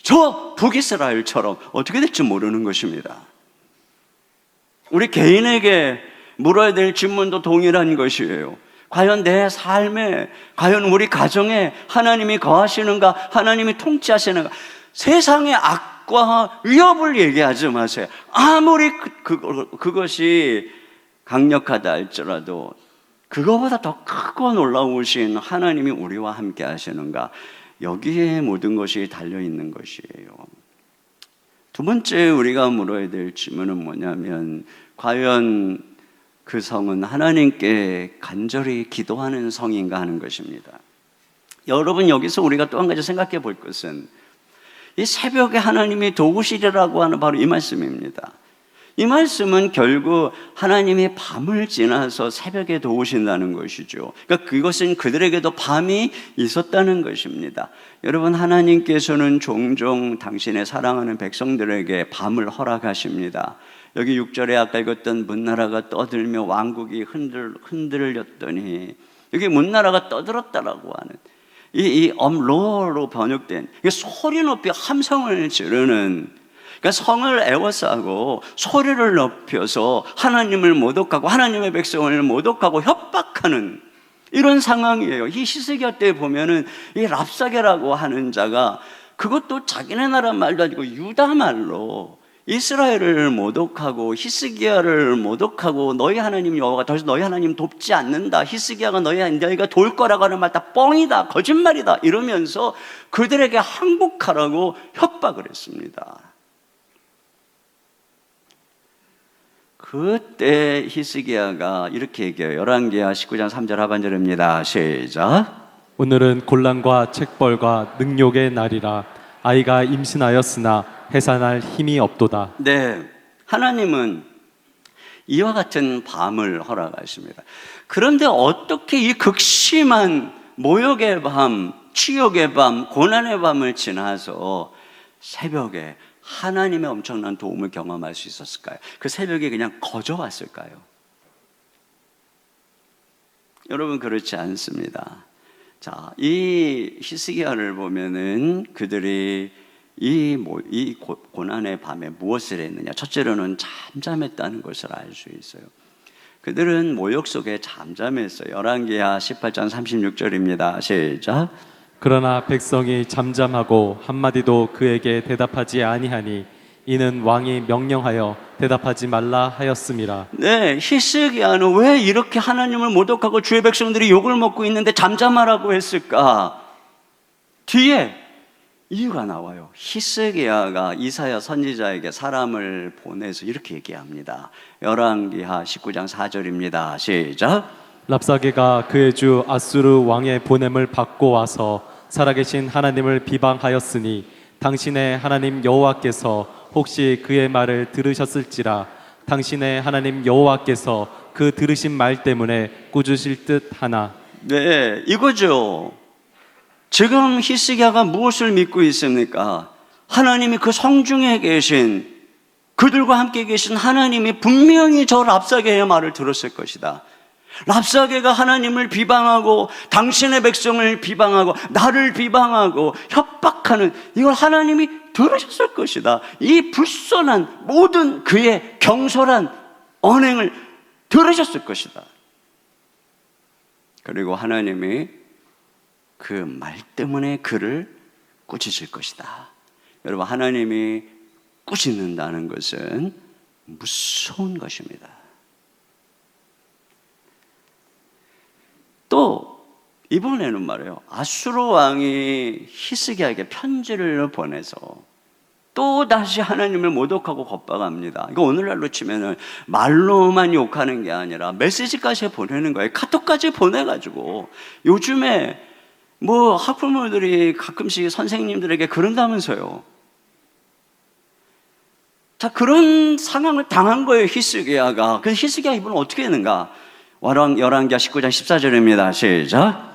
저 북이스라엘처럼 어떻게 될지 모르는 것입니다. 우리 개인에게 물어야 될 질문도 동일한 것이에요. 과연 내 삶에, 과연 우리 가정에 하나님이 거하시는가? 하나님이 통치하시는가? 세상의 악과 위협을 얘기하지 마세요. 아무리 그것이 강력하다 할지라도 그거보다 더 크고 놀라우신 하나님이 우리와 함께 하시는가? 여기에 모든 것이 달려있는 것이에요. 두 번째 우리가 물어야 될 질문은 뭐냐면, 과연 그 성은 하나님께 간절히 기도하는 성인가 하는 것입니다. 여러분, 여기서 우리가 또 한 가지 생각해 볼 것은 이 새벽에 하나님이 도우시리라고 하는 바로 이 말씀입니다. 이 말씀은 결국 하나님이 밤을 지나서 새벽에 도우신다는 것이죠. 그러니까 그것은 그들에게도 밤이 있었다는 것입니다. 여러분, 하나님께서는 종종 당신의 사랑하는 백성들에게 밤을 허락하십니다. 여기 6절에 아까 읽었던 문나라가 떠들며 왕국이 흔들렸더니, 여기 문나라가 떠들었다라고 하는 이 엄로로 번역된 소리 높이 함성을 지르는, 그러니까 성을 에워싸고 소리를 높여서 하나님을 모독하고 하나님의 백성을 모독하고 협박하는 이런 상황이에요. 이 히스기야 때 보면은 이 랍사게라고 하는 자가 그것도 자기네 나라 말도 아니고 유다 말로 이스라엘을 모독하고 히스기야를 모독하고 너희 하나님 여호와가 더 이상 너희 하나님 돕지 않는다, 히스기야가 너희가 도울 거라고 하는 말 다 뻥이다, 거짓말이다 이러면서 그들에게 항복하라고 협박을 했습니다. 그때 히스기야가 이렇게 얘기해요. 열왕기하 19장 3절 하반절입니다. 시작. 오늘은 곤란과 책벌과 능욕의 날이라. 아이가 임신하였으나 해산할 힘이 없도다. 네, 하나님은 이와 같은 밤을 허락하십니다. 그런데 어떻게 이 극심한 모욕의 밤, 치욕의 밤, 고난의 밤을 지나서 새벽에 하나님의 엄청난 도움을 경험할 수 있었을까요? 그 새벽에 그냥 거저왔을까요? 여러분, 그렇지 않습니다. 자, 이 히스기야를 보면은 그들이 이 고난의 밤에 무엇을 했느냐? 첫째로는 잠잠했다는 것을 알 수 있어요. 그들은 모욕 속에 잠잠했어요. 열왕기하 18장 36절입니다. 시작. 그러나 백성이 잠잠하고 한마디도 그에게 대답하지 아니하니 이는 왕이 명령하여 대답하지 말라 하였음이라. 네, 히스기야는 왜 이렇게 하나님을 모독하고 주의 백성들이 욕을 먹고 있는데 잠잠하라고 했을까? 뒤에 이유가 나와요. 히스기야가 이사야 선지자에게 사람을 보내서 이렇게 얘기합니다. 열왕기하 19장 4절입니다. 시작. 랍사게가 그의 주 아수르 왕의 보냄을 받고 와서 살아계신 하나님을 비방하였으니 당신의 하나님 여호와께서 혹시 그의 말을 들으셨을지라. 당신의 하나님 여호와께서 그 들으신 말 때문에 꾸짖으실 듯 하나. 네, 이거죠. 지금 히스기야가 무엇을 믿고 있습니까? 하나님이 그 성중에 계신, 그들과 함께 계신 하나님이 분명히 저 랍사게의 말을 들었을 것이다. 랍사게가 하나님을 비방하고 당신의 백성을 비방하고 나를 비방하고 협박하는 이걸 하나님이 들으셨을 것이다. 이 불손한 모든 그의 경솔한 언행을 들으셨을 것이다. 그리고 하나님이 그 말 때문에 그를 꾸짖을 것이다. 여러분, 하나님이 꾸짖는다는 것은 무서운 것입니다. 또 이번에는 말이에요, 아수르 왕이 히스기야에게 편지를 보내서 또 다시 하나님을 모독하고 겁박합니다. 이거 오늘날로 치면은 말로만 욕하는 게 아니라 메시지까지 보내는 거예요. 카톡까지 보내가지고. 요즘에 뭐 학부모들이 가끔씩 선생님들에게 그런다면서요. 자, 그런 상황을 당한 거예요, 히스기야가. 그래서 히스기야 이분은 어떻게 했는가? 열왕기하 19장 14절입니다. 시작.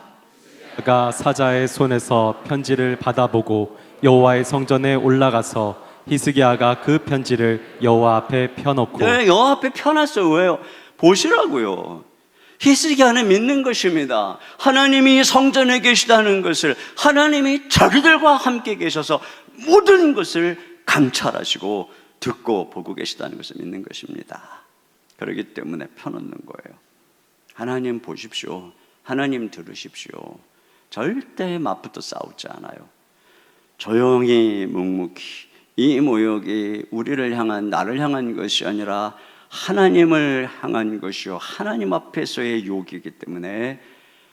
그가 사자의 손에서 편지를 받아보고 여호와의 성전에 올라가서 히스기야가 그 편지를 여호와 앞에 펴놓고. 네, 여호와 앞에 펴놨어요. 왜요? 보시라고요. 히스기야는 믿는 것입니다. 하나님이 성전에 계시다는 것을, 하나님이 자기들과 함께 계셔서 모든 것을 감찰하시고 듣고 보고 계시다는 것을 믿는 것입니다. 그렇기 때문에 펴놓는 거예요. 하나님 보십시오. 하나님 들으십시오. 절대 맞붙어 싸우지 않아요. 조용히 묵묵히. 이 모욕이 우리를 향한, 나를 향한 것이 아니라 하나님을 향한 것이요, 하나님 앞에서의 욕이기 때문에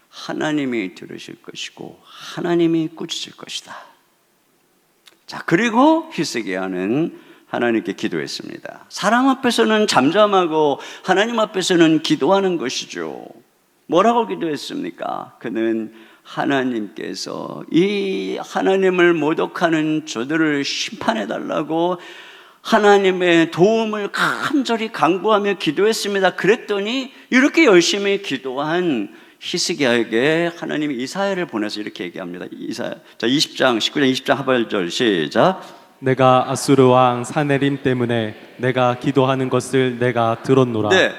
하나님이 들으실 것이고 하나님이 꾸짖을 것이다. 자, 그리고 히스기야는 하나님께 기도했습니다. 사람 앞에서는 잠잠하고 하나님 앞에서는 기도하는 것이죠. 뭐라고 기도했습니까? 그는 하나님께서 이 하나님을 모독하는 저들을 심판해달라고 하나님의 도움을 간절히 간구하며 기도했습니다. 그랬더니 이렇게 열심히 기도한 히스기야에게 하나님이 이사야를 보내서 이렇게 얘기합니다. 이사야, 자, 19장 20장 하반절 시작. 내가 아수르 왕 사네림 때문에 내가 기도하는 것을 내가 들었노라. 네,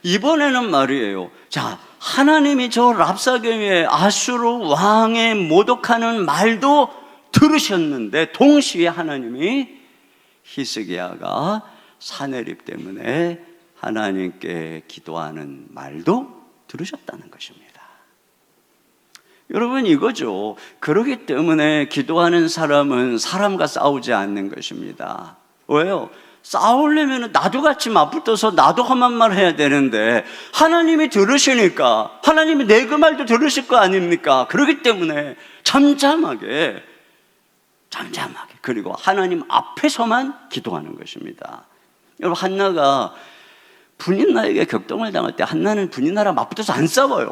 이번에는 말이에요. 자, 하나님이 저 랍사게의 아수르 왕의 모독하는 말도 들으셨는데 동시에 하나님이 히스기야가 사네립 때문에 하나님께 기도하는 말도 들으셨다는 것입니다. 여러분, 이거죠. 그렇기 때문에 기도하는 사람은 사람과 싸우지 않는 것입니다. 왜요? 싸우려면 나도 같이 맞붙어서 나도 험한 말 해야 되는데 하나님이 들으시니까 하나님이 내 그 말도 들으실 거 아닙니까? 그렇기 때문에 잠잠하게 그리고 하나님 앞에서만 기도하는 것입니다. 여러분, 한나가 분인나에게 격동을 당할 때 한나는 분인나랑 맞붙어서 안 싸워요.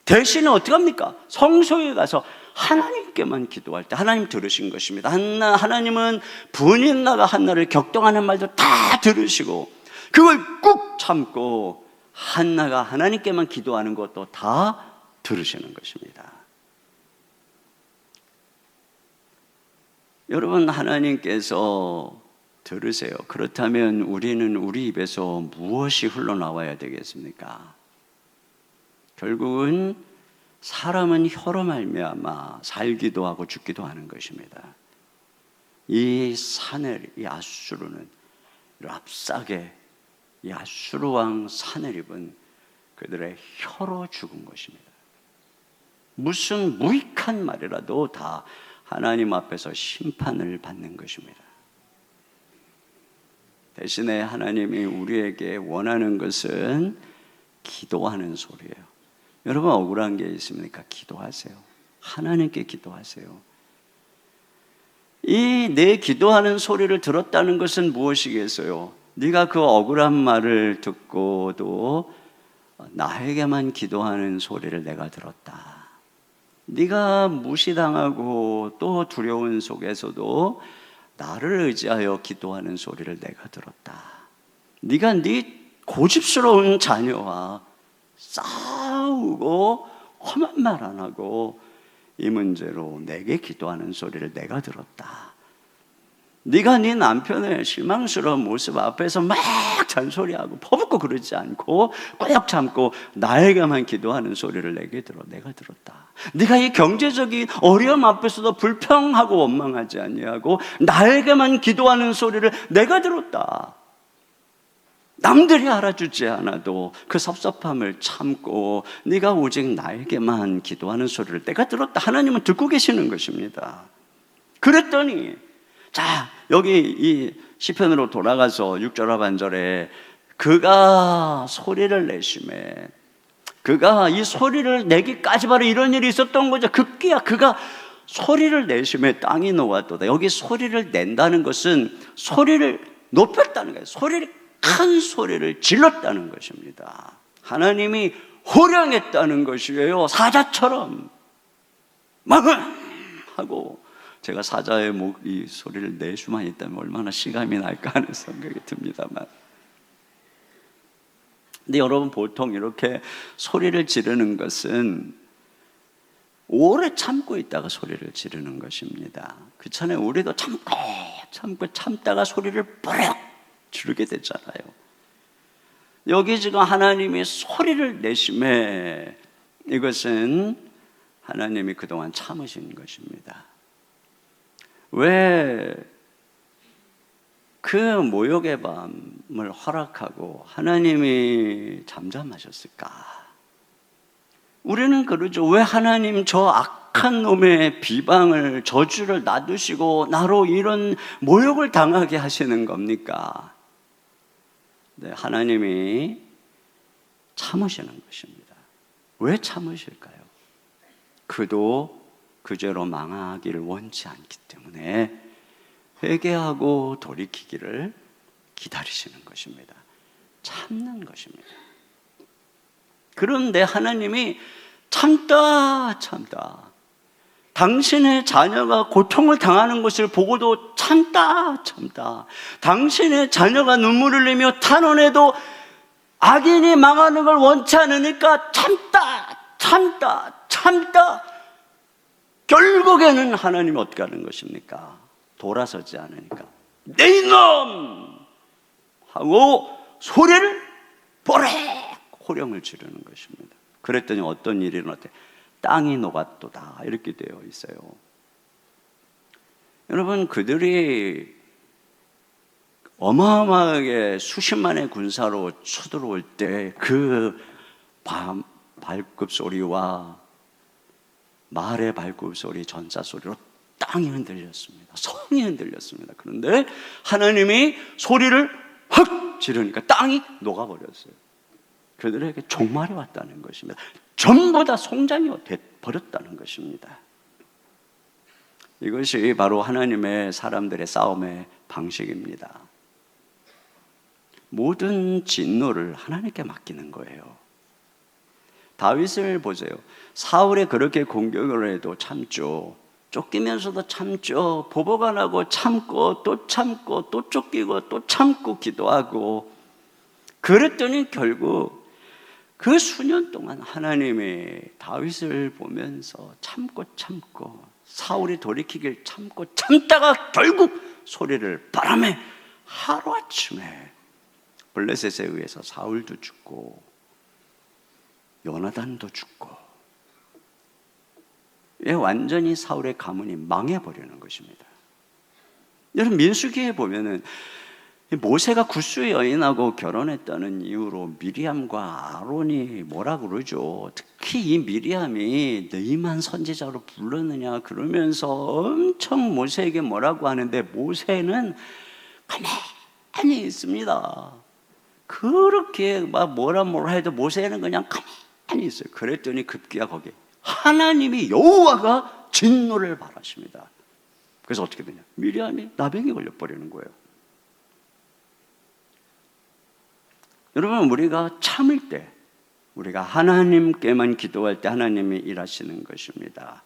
대신에 어떻게 합니까? 성소에 가서 하나님께만 기도할 때 하나님 들으신 것입니다. 하나님은 분인나가 한나를 격동하는 말도 다 들으시고 그걸 꾹 참고 한나가 하나님께만 기도하는 것도 다 들으시는 것입니다. 여러분, 하나님께서 들으세요. 그렇다면 우리는 우리 입에서 무엇이 흘러나와야 되겠습니까? 결국은 사람은 혀로 말미암아 살기도 하고 죽기도 하는 것입니다. 이 사네립, 이 아수르는 랍사게, 이 아수르 왕 사네립은 그들의 혀로 죽은 것입니다. 무슨 무익한 말이라도 다 하나님 앞에서 심판을 받는 것입니다. 대신에 하나님이 우리에게 원하는 것은 기도하는 소리예요. 여러분, 억울한 게 있습니까? 기도하세요. 하나님께 기도하세요. 이 내 기도하는 소리를 들었다는 것은 무엇이겠어요? 네가 그 억울한 말을 듣고도 나에게만 기도하는 소리를 내가 들었다. 네가 무시당하고 또 두려운 속에서도 나를 의지하여 기도하는 소리를 내가 들었다. 네가 네 고집스러운 자녀와 싸우고 험한 말 안 하고 이 문제로 내게 기도하는 소리를 내가 들었다. 네가 네 남편의 실망스러운 모습 앞에서 막 잔소리하고 퍼붓고 그러지 않고 꾹 참고 나에게만 기도하는 소리를 내가 들었다. 네가 이 경제적인 어려움 앞에서도 불평하고 원망하지 아니하고 나에게만 기도하는 소리를 내가 들었다. 남들이 알아주지 않아도 그 섭섭함을 참고 네가 오직 나에게만 기도하는 소리를 내가 들었다. 하나님은 듣고 계시는 것입니다. 그랬더니 자, 여기 이 시편으로 돌아가서 6절 하반절에 그가 소리를 내심에, 그가 이 소리를 내기까지 바로 이런 일이 있었던 거죠. 급기야 그가 소리를 내심에 땅이 놓았도다. 여기 소리를 낸다는 것은 소리를 높였다는 거예요. 큰 소리를 질렀다는 것입니다. 하나님이 호령했다는 것이에요. 사자처럼 막 하고, 제가 사자의 이 소리를 낼 수만 있다면 얼마나 실감이 날까 하는 생각이 듭니다만, 근데 여러분, 보통 이렇게 소리를 지르는 것은 오래 참고 있다가 소리를 지르는 것입니다. 그렇잖아요. 우리도 참다가 소리를 버럭 지르게 되잖아요. 여기 지금 하나님이 소리를 내심에, 이것은 하나님이 그동안 참으신 것입니다. 왜 그 모욕의 밤을 허락하고 하나님이 잠잠하셨을까? 우리는 그러죠. 왜 하나님 저 악한 놈의 비방을, 저주를 놔두시고 나로 이런 모욕을 당하게 하시는 겁니까? 네, 하나님이 참으시는 것입니다. 왜 참으실까요? 그도 그 죄로 망하기를 원치 않기 때문에 회개하고 돌이키기를 기다리시는 것입니다. 참는 것입니다. 그런데 하나님이 참다 당신의 자녀가 고통을 당하는 것을 보고도 참다 당신의 자녀가 눈물을 흘리며 탄원해도 악인이 망하는 걸 원치 않으니까 참다 결국에는 하나님이 어떻게 하는 것입니까? 돌아서지 않으니까 내 이놈 하고 소리를 보래 호령을 지르는 것입니다. 그랬더니 어떤 일이 일어났대? 땅이 녹았도다, 이렇게 되어 있어요. 여러분, 그들이 어마어마하게 수십만의 군사로 쳐들어올 때 그 발굽 소리와 말의 발굽 소리, 전차 소리로 땅이 흔들렸습니다. 성이 흔들렸습니다. 그런데 하나님이 소리를 확 지르니까 땅이 녹아버렸어요. 그들에게 종말이 왔다는 것입니다. 전부 다 송장이 돼버렸다는 것입니다. 이것이 바로 하나님의 사람들의 싸움의 방식입니다. 모든 진노를 하나님께 맡기는 거예요. 다윗을 보세요. 사울이 그렇게 공격을 해도 참죠. 쫓기면서도 참죠. 보복가 나고 참고 또 쫓기고 또 참고 기도하고, 그랬더니 결국 그 수년 동안 하나님이 다윗을 보면서 참고 사울이 돌이키길 참다가 결국 소리를 바람에 하루아침에 블레셋에 의해서 사울도 죽고 요나단도 죽고, 완전히 사울의 가문이 망해버리는 것입니다. 여러분, 민수기에 보면은 모세가 굿수 여인하고 결혼했다는 이유로 미리암과 아론이 뭐라 그러죠. 특히 이 미리암이 너희만 선지자로 불렀느냐 그러면서 엄청 모세에게 뭐라고 하는데, 모세는 가만히 있습니다. 그렇게 막 뭐라 해도 모세는 그냥 가만히 있어요. 그랬더니 급기야 거기 하나님이 여호와가 진노를 발하십니다. 그래서 어떻게 되냐? 미리암이 나병에 걸려버리는 거예요. 여러분, 우리가 참을 때, 우리가 하나님께만 기도할 때 하나님이 일하시는 것입니다.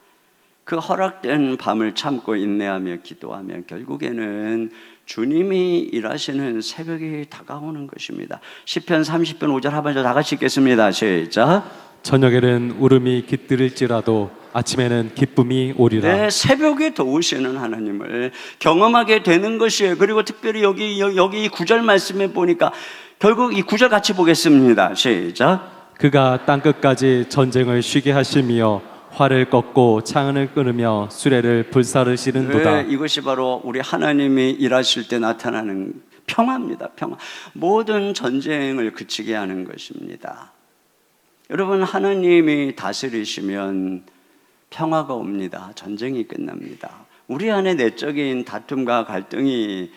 그 허락된 밤을 참고 인내하며 기도하면 결국에는 주님이 일하시는 새벽이 다가오는 것입니다. 시편 30편 5절 하반절 다 같이 읽겠습니다. 시작. 저녁에는 울음이 깃들일지라도 아침에는 기쁨이 오리라. 네, 새벽에 도우시는 하나님을 경험하게 되는 것이에요. 그리고 특별히 여기 이 9절 말씀에 보니까 결국 이 9절 같이 보겠습니다. 시작. 그가 땅끝까지 전쟁을 쉬게 하시며 활을 꺾고 창을 끊으며 수레를 불사르시는도다. 네, 이것이 바로 우리 하나님이 일하실 때 나타나는 평화입니다. 평화. 모든 전쟁을 그치게 하는 것입니다. 여러분, 하나님이 다스리시면 평화가 옵니다. 전쟁이 끝납니다. 우리 안에 내적인 다툼과 갈등이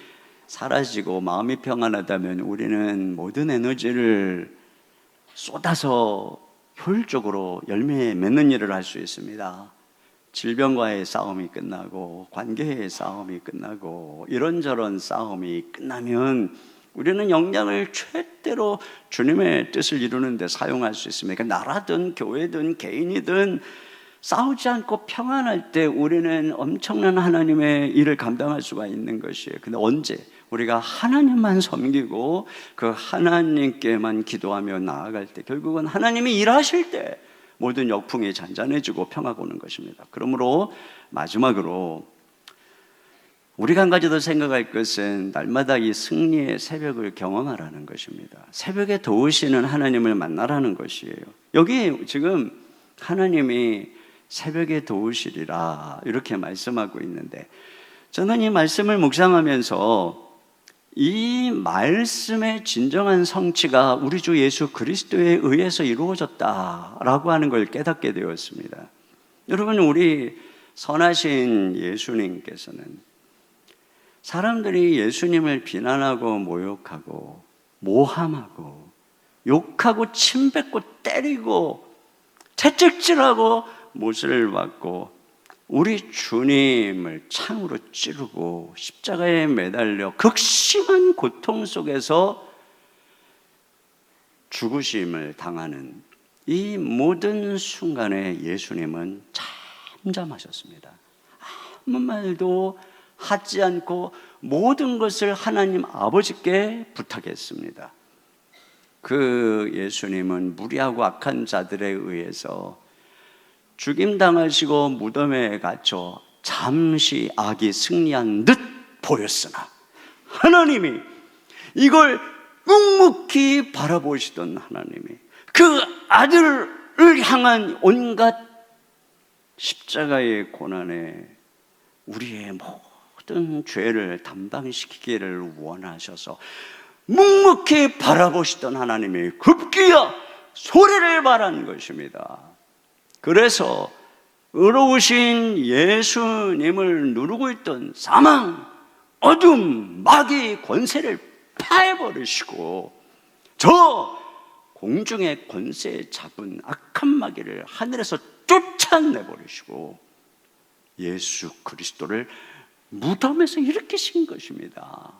사라지고 마음이 평안하다면 우리는 모든 에너지를 쏟아서 효율적으로 열매 맺는 일을 할 수 있습니다. 질병과의 싸움이 끝나고 관계의 싸움이 끝나고 이런저런 싸움이 끝나면 우리는 역량을 최대로 주님의 뜻을 이루는 데 사용할 수 있습니다. 그러니까 나라든 교회든 개인이든 싸우지 않고 평안할 때 우리는 엄청난 하나님의 일을 감당할 수가 있는 것이에요. 근데 언제 우리가 하나님만 섬기고 그 하나님께만 기도하며 나아갈 때 결국은 하나님이 일하실 때 모든 역풍이 잔잔해지고 평화가 오는 것입니다. 그러므로 마지막으로 우리가 한 가지 더 생각할 것은 날마다 이 승리의 새벽을 경험하라는 것입니다. 새벽에 도우시는 하나님을 만나라는 것이에요. 여기 지금 하나님이 새벽에 도우시리라 이렇게 말씀하고 있는데, 저는 이 말씀을 묵상하면서 이 말씀의 진정한 성취가 우리 주 예수 그리스도에 의해서 이루어졌다라고 하는 걸 깨닫게 되었습니다. 여러분, 우리 선하신 예수님께서는 사람들이 예수님을 비난하고 모욕하고 모함하고 욕하고 침뱉고 때리고 채찍질하고 못을 받고 우리 주님을 창으로 찌르고 십자가에 매달려 극심한 고통 속에서 죽으심을 당하는 이 모든 순간에 예수님은 잠잠하셨습니다. 아무 말도 하지 않고 모든 것을 하나님 아버지께 부탁했습니다. 그 예수님은 무리하고 악한 자들에 의해서 죽임당하시고 무덤에 갇혀 잠시 악이 승리한 듯 보였으나 하나님이 이걸 묵묵히 바라보시던 하나님이 그 아들을 향한 온갖 십자가의 고난에 우리의 모든 죄를 담당시키기를 원하셔서 묵묵히 바라보시던 하나님이 급기야 소리를 발한 것입니다. 그래서 의로우신 예수님을 누르고 있던 사망, 어둠, 마귀 권세를 파해버리시고 저 공중의 권세 잡은 악한 마귀를 하늘에서 쫓아내버리시고 예수 그리스도를 무덤에서 일으키신 것입니다.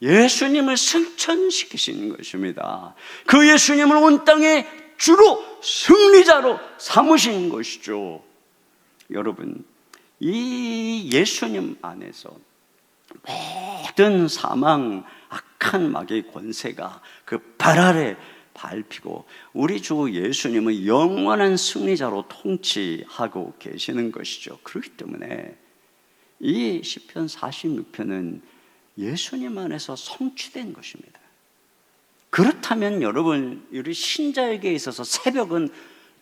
예수님을 승천시키신 것입니다. 그 예수님을 온 땅에 주로 승리자로 삼으신 것이죠. 여러분, 이 예수님 안에서 모든 사망, 악한 마귀의 권세가 그 발 아래 밟히고 우리 주 예수님은 영원한 승리자로 통치하고 계시는 것이죠. 그렇기 때문에 이 시편 46편은 예수님 안에서 성취된 것입니다. 그렇다면 여러분, 우리 신자에게 있어서 새벽은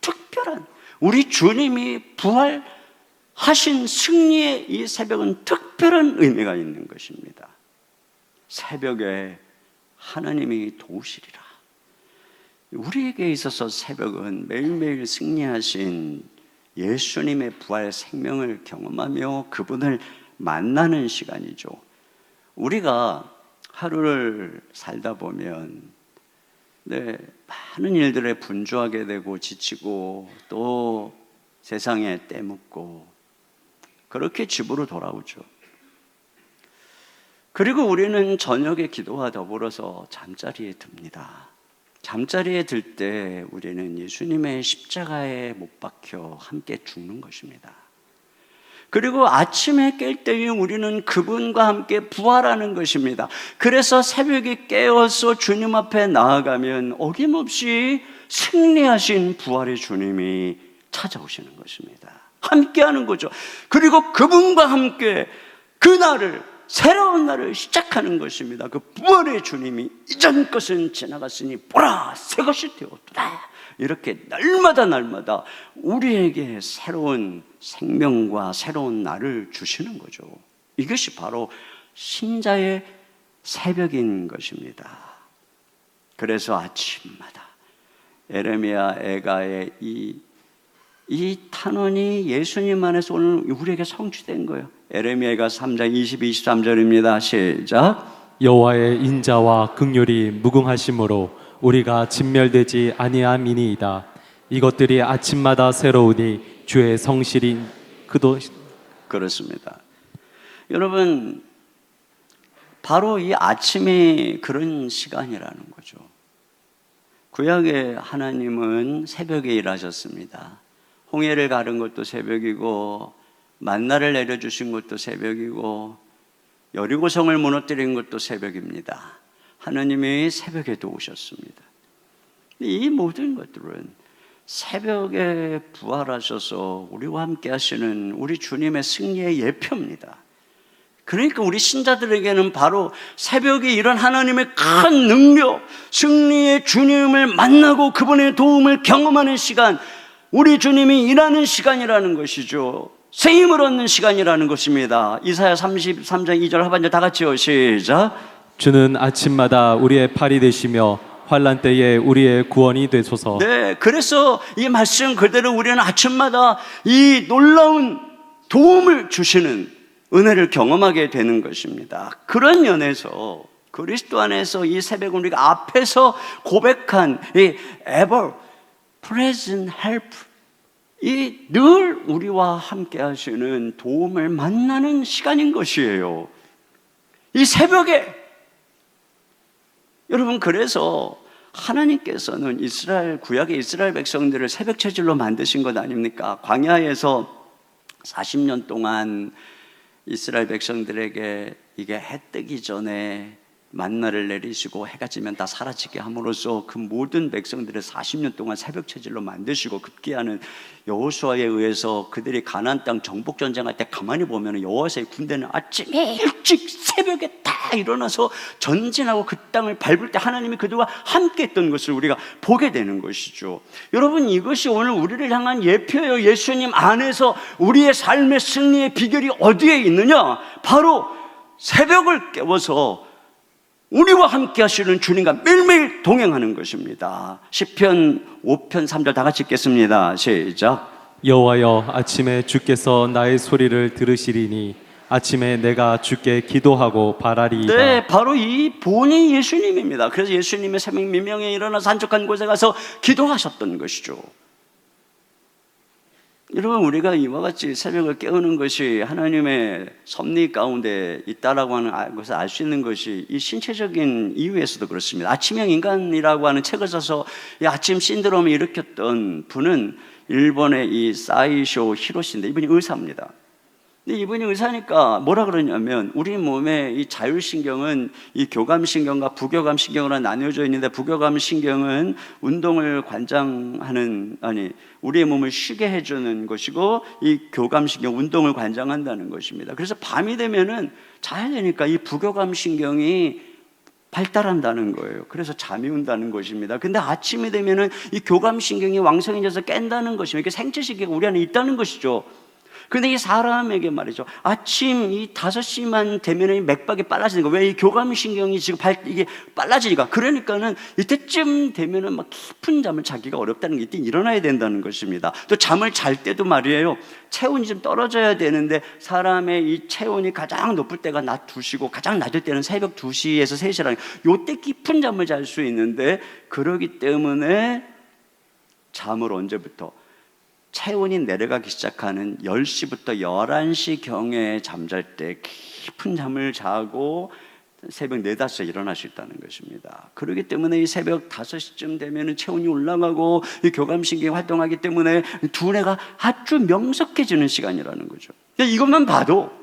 특별한, 우리 주님이 부활하신 승리의 이 새벽은 특별한 의미가 있는 것입니다. 새벽에 하나님이 도우시리라. 우리에게 있어서 새벽은 매일매일 승리하신 예수님의 부활 생명을 경험하며 그분을 만나는 시간이죠. 우리가 하루를 살다 보면 많은 일들에 분주하게 되고 지치고 또 세상에 때묻고 그렇게 집으로 돌아오죠. 그리고 우리는 저녁에 기도와 더불어서 잠자리에 듭니다. 잠자리에 들 때 우리는 예수님의 십자가에 못 박혀 함께 죽는 것입니다. 그리고 아침에 깰 때에 우리는 그분과 함께 부활하는 것입니다. 그래서 새벽에 깨어서 주님 앞에 나아가면 어김없이 승리하신 부활의 주님이 찾아오시는 것입니다. 함께하는 거죠. 그리고 그분과 함께 그날을, 새로운 날을 시작하는 것입니다. 그 부활의 주님이 이전 것은 지나갔으니 보라 새 것이 되었도다. 이렇게 날마다 우리에게 새로운 생명과 새로운 날을 주시는 거죠. 이것이 바로 신자의 새벽인 것입니다. 그래서 아침마다 에레미야 애가의 이 탄원이 예수님 안에서 오늘 우리에게 성취된 거예요. 에레미야가 3장 22, 23절입니다. 시작. 여호와의 인자와 긍휼이 무궁하심으로 우리가 진멸되지 아니함이니이다. 이것들이 아침마다 새로우니 주의 성실이 그도. 그렇습니다. 여러분, 바로 이 아침이 그런 시간이라는 거죠. 구약의 하나님은 새벽에 일하셨습니다. 홍해를 가른 것도 새벽이고 만나를 내려주신 것도 새벽이고 여리고성을 무너뜨린 것도 새벽입니다. 하나님이 새벽에도 오셨습니다. 이 모든 것들은 새벽에 부활하셔서 우리와 함께 하시는 우리 주님의 승리의 예표입니다. 그러니까 우리 신자들에게는 바로 새벽에 이런 하나님의 큰 능력, 승리의 주님을 만나고 그분의 도움을 경험하는 시간, 우리 주님이 일하는 시간이라는 것이죠. 새 힘을 얻는 시간이라는 것입니다. 이사야 33장 2절 하반절 다 같이요. 시작. 주는 아침마다 우리의 팔이 되시며 환난 때에 우리의 구원이 되소서. 네, 그래서 이 말씀 그대로 우리는 아침마다 이 놀라운 도움을 주시는 은혜를 경험하게 되는 것입니다. 그런 면에서 그리스도 안에서 이 새벽은 우리가 앞에서 고백한 이 ever present help, 이 늘 우리와 함께 하시는 도움을 만나는 시간인 것이에요. 이 새벽에 여러분, 그래서 하나님께서는 구약의 이스라엘 백성들을 새벽 체질로 만드신 것 아닙니까? 광야에서 40년 동안 이스라엘 백성들에게 이게 해 뜨기 전에 만나를 내리시고 해가 지면 다 사라지게 함으로써 그 모든 백성들을 40년 동안 새벽 체질로 만드시고 급기야는 여호수아에 의해서 그들이 가나안 땅 정복 전쟁할 때 가만히 보면 여호와의 군대는 아침에 일찍 새벽에 다 일어나서 전진하고 그 땅을 밟을 때 하나님이 그들과 함께 했던 것을 우리가 보게 되는 것이죠. 여러분, 이것이 오늘 우리를 향한 예표예요. 예수님 안에서 우리의 삶의 승리의 비결이 어디에 있느냐? 바로 새벽을 깨워서 우리와 함께 하시는 주님과 매일매일 동행하는 것입니다. 시편 5편 3절 다 같이 읽겠습니다. 시작. 여호와여, 아침에 주께서 나의 소리를 들으시리니 아침에 내가 주께 기도하고 바라리이다. 네, 바로 이 본이 예수님입니다. 그래서 예수님의 새벽 미명에 일어나서 한적한 곳에 가서 기도하셨던 것이죠. 여러분, 우리가 이와 같이 새벽을 깨우는 것이 하나님의 섭리 가운데 있다라고 하는 것을 알 수 있는 것이 이 신체적인 이유에서도 그렇습니다. 아침형 인간이라고 하는 책을 써서 이 아침 신드롬을 일으켰던 분은 일본의 이 사이쇼 히로시인데, 이분이 의사입니다. 근데 이분이 의사니까 뭐라 그러냐면, 우리 몸의 이 자율신경은 이 교감신경과 부교감신경으로 나뉘어져 있는데, 부교감신경은 운동을 관장하는, 우리의 몸을 쉬게 해주는 것이고, 이 교감신경, 운동을 관장한다는 것입니다. 그래서 밤이 되면은 자야 되니까 이 부교감신경이 발달한다는 거예요. 그래서 잠이 온다는 것입니다. 근데 아침이 되면은 이 교감신경이 왕성해져서 깬다는 것입니다. 이게 생체시계가 우리 안에 있다는 것이죠. 근데 이 사람에게 말이죠, 아침 이 5시만 되면 이 맥박이 빨라지는 거예요. 왜? 이 교감신경이 지금 이게 빨라지니까. 그러니까는 이때쯤 되면은 막 깊은 잠을 자기가 어렵다는 게 이때 일어나야 된다는 것입니다. 또 잠을 잘 때도 말이에요, 체온이 좀 떨어져야 되는데 사람의 이 체온이 가장 높을 때가 낮 2시고 가장 낮을 때는 새벽 2시에서 3시라는, 요때 깊은 잠을 잘 수 있는데, 그러기 때문에 잠을 언제부터? 체온이 내려가기 시작하는 10시부터 11시경에 잠잘 때 깊은 잠을 자고 새벽 4, 5시에 일어날 수 있다는 것입니다. 그렇기 때문에 이 새벽 5시쯤 되면 체온이 올라가고 이 교감신경이 활동하기 때문에 두뇌가 아주 명석해지는 시간이라는 거죠. 이것만 봐도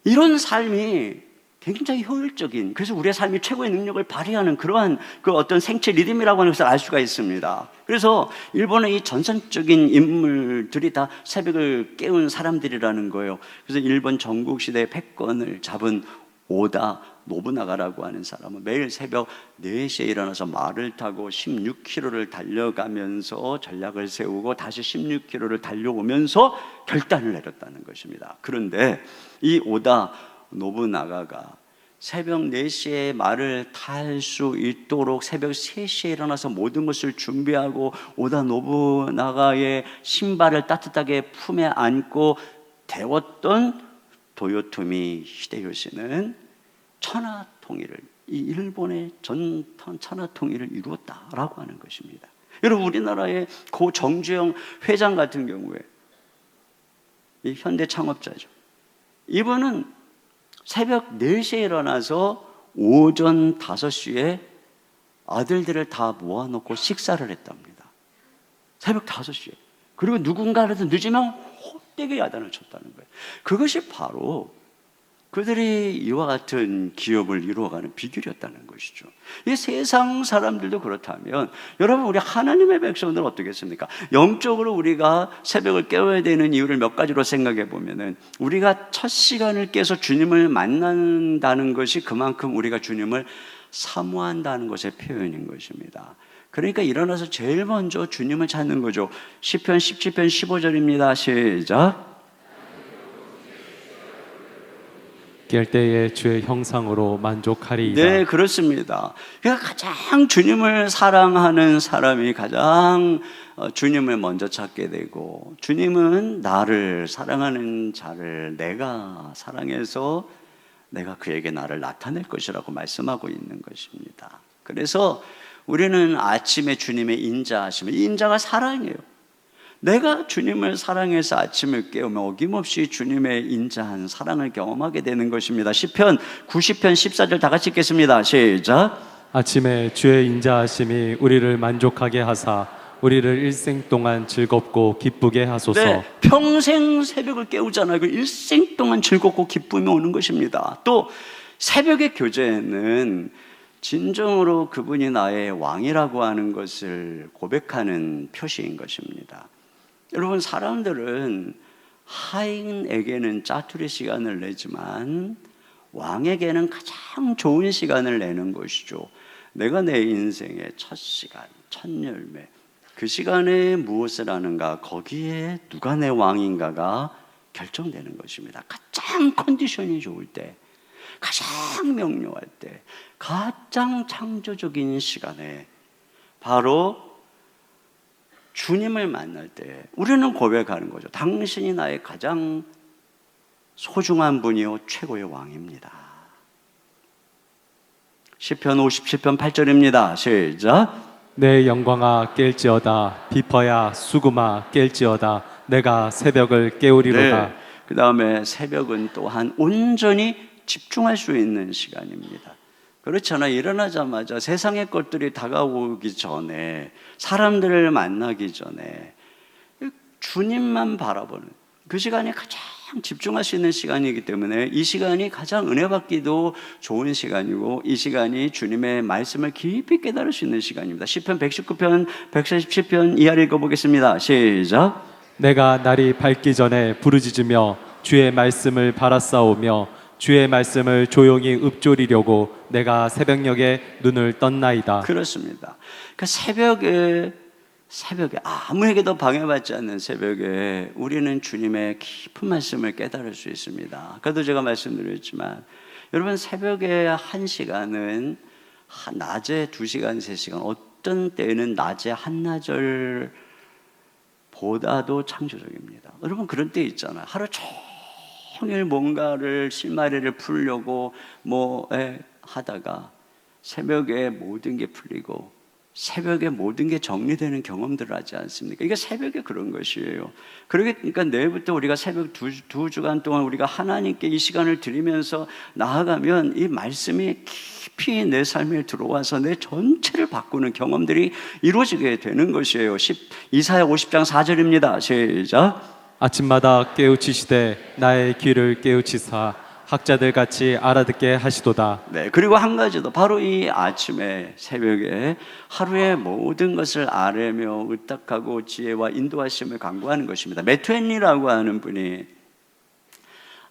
이런 삶이 굉장히 효율적인, 그래서 우리의 삶이 최고의 능력을 발휘하는 그러한 그 어떤 생체 리듬이라고 하는 것을 알 수가 있습니다. 그래서 일본의 이 전선적인 인물들이 다 새벽을 깨운 사람들이라는 거예요. 그래서 일본 전국시대의 패권을 잡은 오다 노부나가라고 하는 사람은 매일 새벽 4시에 일어나서 말을 타고 16km를 달려가면서 전략을 세우고 다시 16km를 달려오면서 결단을 내렸다는 것입니다. 그런데 이 오다 노부나가가 새벽 4시에 말을 탈 수 있도록 새벽 3시에 일어나서 모든 것을 준비하고 오다 노부나가의 신발을 따뜻하게 품에 안고 데웠던 도요토미 히데요시는 천하통일을, 이 일본의 전통 천하통일을 이루었다라고 하는 것입니다. 여러분, 우리나라의 고 정주영 회장 같은 경우에 이 현대 창업자죠. 이분은 새벽 4시에 일어나서 오전 5시에 아들들을 다 모아놓고 식사를 했답니다. 새벽 5시에. 그리고 누군가라도 늦으면 헛되게 야단을 쳤다는 거예요. 그것이 바로 그들이 이와 같은 기업을 이루어가는 비결이었다는 것이죠. 이 세상 사람들도 그렇다면 여러분, 우리 하나님의 백성들은 어떻겠습니까? 영적으로 우리가 새벽을 깨워야 되는 이유를 몇 가지로 생각해 보면은, 우리가 첫 시간을 깨서 주님을 만난다는 것이 그만큼 우리가 주님을 사모한다는 것의 표현인 것입니다. 그러니까 일어나서 제일 먼저 주님을 찾는 거죠. 시편 17편 15절입니다. 시작. 깰 때에 주의 형상으로 만족하리이다. 네, 그렇습니다. 그러니까 가장 주님을 사랑하는 사람이 가장 주님을 먼저 찾게 되고, 주님은 나를 사랑하는 자를 내가 사랑해서 내가 그에게 나를 나타낼 것이라고 말씀하고 있는 것입니다. 그래서 우리는 아침에 주님의 인자하심을, 이 인자가 사랑이에요. 내가 주님을 사랑해서 아침을 깨우면 어김없이 주님의 인자한 사랑을 경험하게 되는 것입니다. 시편 90편 14절 다 같이 읽겠습니다. 시작. 아침에 주의 인자하심이 우리를 만족하게 하사 우리를 일생 동안 즐겁고 기쁘게 하소서. 네, 평생 새벽을 깨우잖아요. 그 일생 동안 즐겁고 기쁨이 오는 것입니다. 또 새벽의 교제는 진정으로 그분이 나의 왕이라고 하는 것을 고백하는 표시인 것입니다. 여러분, 사람들은 하인에게는 짜투리 시간을 내지만 왕에게는 가장 좋은 시간을 내는 것이죠. 내가 내 인생의 첫 시간, 첫 열매, 그 시간에 무엇을 하는가, 거기에 누가 내 왕인가가 결정되는 것입니다. 가장 컨디션이 좋을 때, 가장 명료할 때, 가장 창조적인 시간에 바로 주님을 만날 때 우리는 고백하는 거죠. 당신이 나의 가장 소중한 분이요 최고의 왕입니다. 시편 57편 8절입니다. 시작. 내 영광아 깰지어다, 비퍼야 수금아 깰지어다, 내가 새벽을 깨우리로다. 네. 그 다음에 새벽은 또한 온전히 집중할 수 있는 시간입니다. 그렇잖아요. 일어나자마자 세상의 것들이 다가오기 전에, 사람들을 만나기 전에 주님만 바라보는 그 시간이 가장 집중할 수 있는 시간이기 때문에 이 시간이 가장 은혜 받기도 좋은 시간이고, 이 시간이 주님의 말씀을 깊이 깨달을 수 있는 시간입니다. 시편 119편 147편 이하를 읽어보겠습니다. 시작. 내가 날이 밝기 전에 부르짖으며 주의 말씀을 바라싸우며 주의 말씀을 조용히 읊조리려고 내가 새벽녘에 눈을 떴나이다. 그렇습니다. 그러니까 새벽에 아무에게도 방해받지 않는 새벽에 우리는 주님의 깊은 말씀을 깨달을 수 있습니다. 아까도 제가 말씀드렸지만 여러분, 새벽에 1시간은 낮에 2시간, 3시간, 어떤 때는 낮에 한나절보다도 창조적입니다. 여러분, 그런 때 있잖아요. 하루 종일 뭔가를 실마리를 풀려고 하다가 새벽에 모든 게 풀리고 새벽에 모든 게 정리되는 경험들을 하지 않습니까? 이게 새벽에 그런 것이에요. 그러니까 내일부터 우리가 새벽 두 주간 동안 우리가 하나님께 이 시간을 드리면서 나아가면 이 말씀이 깊이 내 삶에 들어와서 내 전체를 바꾸는 경험들이 이루어지게 되는 것이에요. 이사야 50장 4절입니다. 시작. 아침마다 깨우치시되 나의 귀를 깨우치사 학자들 같이 알아듣게 하시도다. 네, 그리고 한 가지 더, 바로 이 아침에 새벽에 하루의 모든 것을 아뢰며 의탁하고 지혜와 인도하심을 강구하는 것입니다. 매튜 헨리라고 하는 분이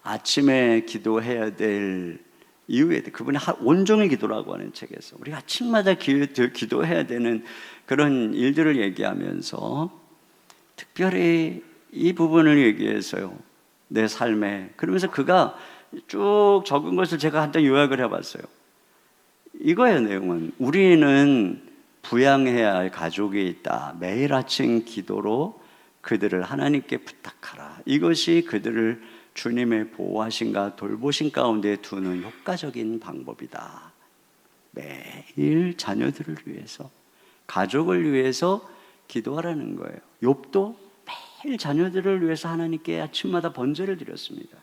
아침에 기도해야 될 이유에 대해, 그분이 온종일 기도라고 하는 책에서 우리가 아침마다 기도해야 되는 그런 일들을 얘기하면서 특별히 이 부분을 얘기해서요, 내 삶에, 그러면서 그가 쭉 적은 것을 제가 한번 요약을 해봤어요. 이거예요. 내용은 우리는 부양해야 할 가족이 있다. 매일 아침 기도로 그들을 하나님께 부탁하라. 이것이 그들을 주님의 보호하심과 돌보심 가운데 두는 효과적인 방법이다. 매일 자녀들을 위해서, 가족을 위해서 기도하라는 거예요. 욥도 매일 자녀들을 위해서 하나님께 아침마다 번제를 드렸습니다.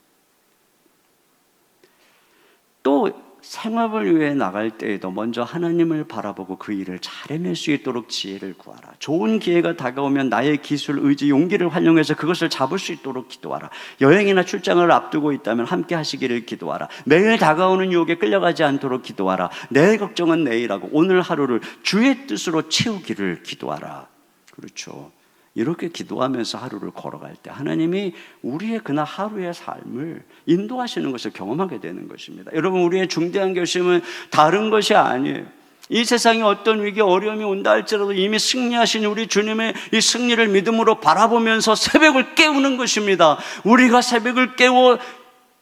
또 생업을 위해 나갈 때에도 먼저 하나님을 바라보고 그 일을 잘 해낼 수 있도록 지혜를 구하라. 좋은 기회가 다가오면 나의 기술, 의지, 용기를 활용해서 그것을 잡을 수 있도록 기도하라. 여행이나 출장을 앞두고 있다면 함께 하시기를 기도하라. 매일 다가오는 유혹에 끌려가지 않도록 기도하라. 내일 걱정은 내일하고 오늘 하루를 주의 뜻으로 채우기를 기도하라. 그렇죠. 이렇게 기도하면서 하루를 걸어갈 때 하나님이 우리의 그날 하루의 삶을 인도하시는 것을 경험하게 되는 것입니다. 여러분, 우리의 중대한 결심은 다른 것이 아니에요. 이 세상에 어떤 위기, 어려움이 온다 할지라도 이미 승리하신 우리 주님의 이 승리를 믿음으로 바라보면서 새벽을 깨우는 것입니다. 우리가 새벽을 깨워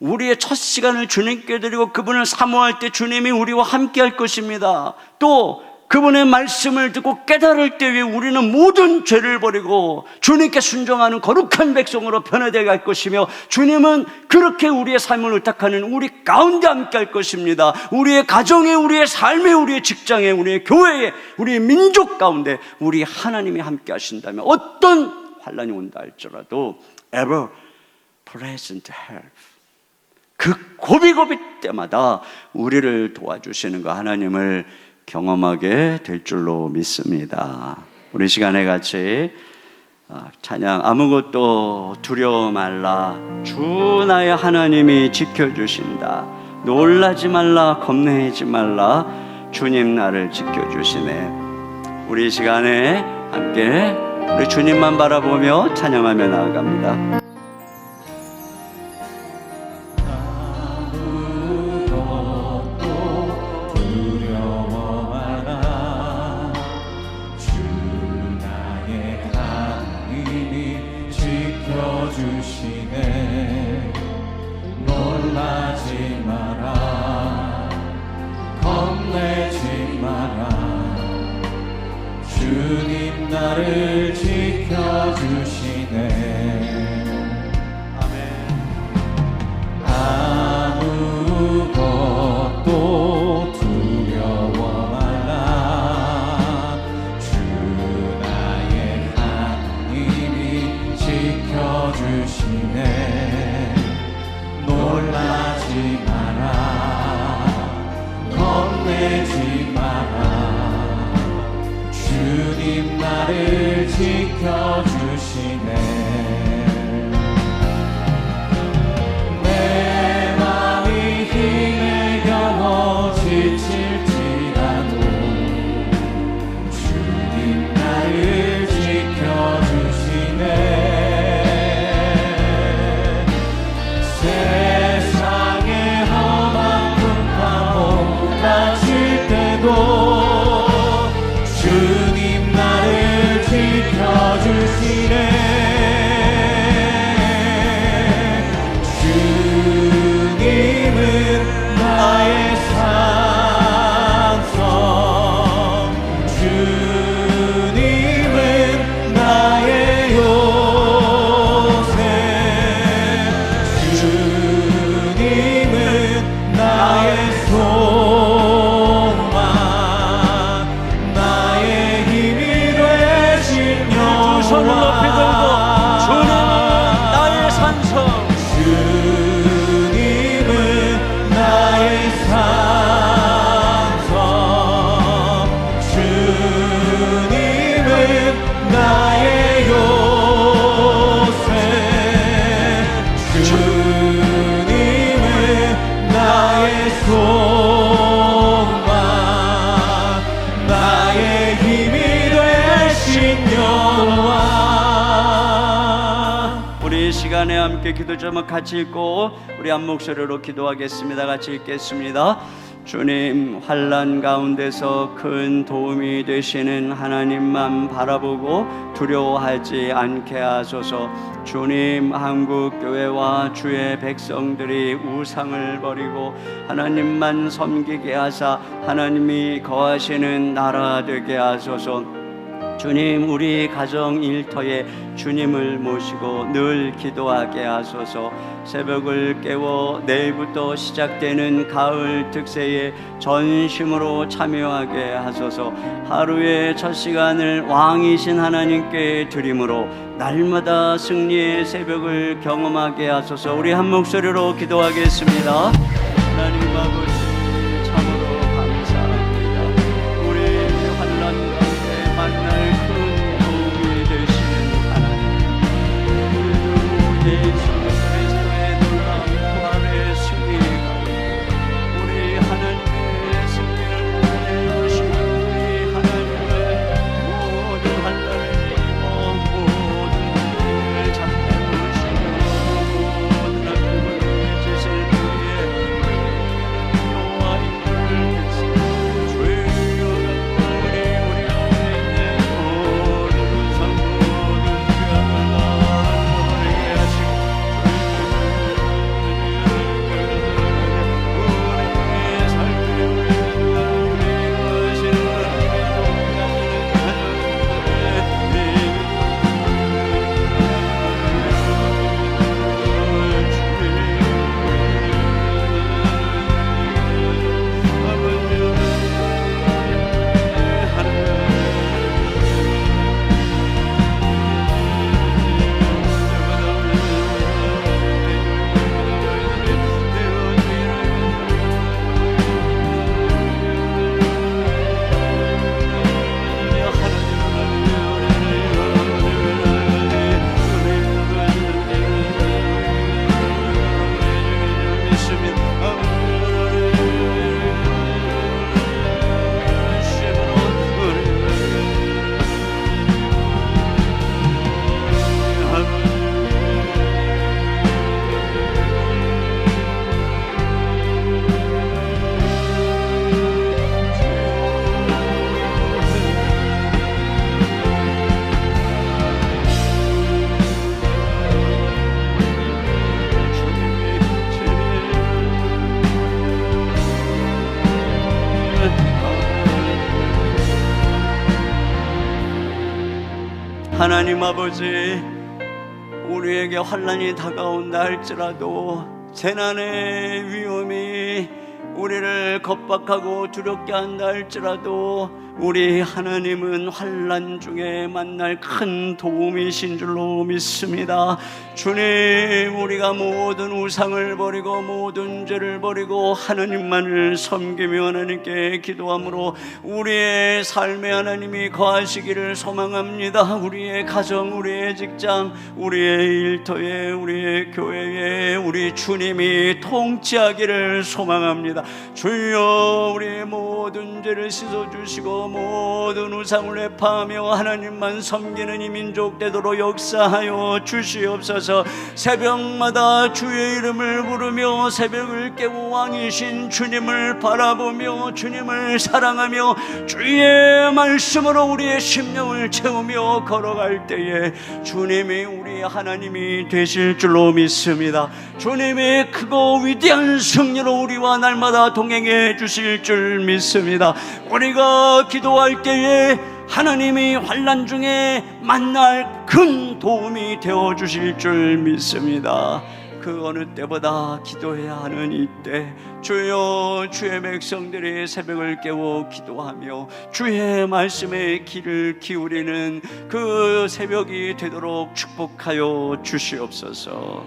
우리의 첫 시간을 주님께 드리고 그분을 사모할 때 주님이 우리와 함께 할 것입니다. 또 그분의 말씀을 듣고 깨달을 때에 우리는 모든 죄를 버리고 주님께 순종하는 거룩한 백성으로 변화되어 갈 것이며, 주님은 그렇게 우리의 삶을 의탁하는 우리 가운데 함께 할 것입니다. 우리의 가정에, 우리의 삶에, 우리의 직장에, 우리의 교회에, 우리의 민족 가운데 우리 하나님이 함께 하신다면 어떤 환난이 온다 할지라도 ever present help, 그 고비고비 때마다 우리를 도와주시는 그 하나님을 경험하게 될 줄로 믿습니다. 우리 시간에 같이 찬양, 아무것도 두려워 말라, 주 나의 하나님이 지켜주신다, 놀라지 말라, 겁내지 말라, 주님 나를 지켜주시네. 우리 시간에 함께 우리 주님만 바라보며 찬양하며 나아갑니다. 주시네. 놀라지 마라, 겁내지 마라, 주님 나를 지켜주시네. 아멘. 아무것도 두려워 말라, 주 나의 하나님이 지켜주시네. 놀라지 마라, 겁내지 마라, 주님 나를 지켜주시네. 내 맘이 힘에 겨워 지칠지라도 주님 나를 지켜주시네. 세상의 험한 풍파고 다칠 때도 주님 나를 지켜주시네. 주님은 나의 산성, 주님은 나의 요새, 주님은 나의 소망, 나의 힘이 되신 여호와. 두 손을 높이 들고 주님은 나의 산성, 주님은 나의 산성, 주님은 나의 요새, 주님은 나의 소망, 나의 힘이 되신 여호와. 우리 이 시간에 함께 기도 제목 같이 읽고 우리 한 목소리로 기도하겠습니다. 같이 읽겠습니다. 주님, 환난 가운데서 큰 도움이 되시는 하나님만 바라보고 두려워하지 않게 하소서. 주님, 한국 교회와 주의 백성들이 우상을 버리고 하나님만 섬기게 하사 하나님이 거하시는 나라 되게 하소서. 주님, 우리 가정 일터에 주님을 모시고 늘 기도하게 하소서. 새벽을 깨워 내일부터 시작되는 가을 특세에 전심으로 참여하게 하소서. 하루의 첫 시간을 왕이신 하나님께 드림으로 날마다 승리의 새벽을 경험하게 하소서. 우리 한 목소리로 기도하겠습니다. 하나님 아버지, 참으로 감사합니다. 우리 환난 가운데 만날 큰 도움이 되시는 하나님, 우리 예수 그리스도의 놀라운 부활의 승리 가운데 우리 하나님의 승리를 보내 주시는 우리 하나님의 모든 환난을 이기고 모든 일을 잡아주시고 모든 악을 지실 주의 여호와 이름을 믿습니다. 주여 우리 가운데 있는 모든 상 모든 죄악을 다 버리게 하시고 우리의 삶을 우리하시는 하나님 아버지, 우리에게 환난이 다가온다 할지라도 재난의 위험이 우리를 겁박하고 두렵게 한다 할지라도 우리 하나님은 환난 중에 만날 큰 도움이신 줄로 믿습니다. 주님, 우리가 모든 우상을 버리고 모든 죄를 버리고 하나님만을 섬기며 하나님께 기도함으로 우리의 삶에 하나님이 거하시기를 소망합니다. 우리의 가정, 우리의 직장, 우리의 일터에, 우리의 교회에 우리 주님이 통치하기를 소망합니다. 주여, 우리의 모든 죄를 씻어주시고 모든 우상을 회파하며 하나님만 섬기는 이 민족 되도록 역사하여 주시옵소서. 새벽마다 주의 이름을 부르며 새벽을 깨고 왕이신 주님을 바라보며 주님을 사랑하며 주의 말씀으로 우리의 심령을 채우며 걸어갈 때에 주님이 우리 하나님이 되실 줄로 믿습니다. 주님의 크고 위대한 승리로 우리와 날마다 동행해 주실 줄 믿습니다. 우리가 기도할 때에 하나님이 환난 중에 만날 큰 도움이 되어 주실 줄 믿습니다. 그 어느 때보다 기도해야 하는 이때 주여, 주의 백성들이 새벽을 깨워 기도하며 주의 말씀에 귀를 기울이는 그 새벽이 되도록 축복하여 주시옵소서.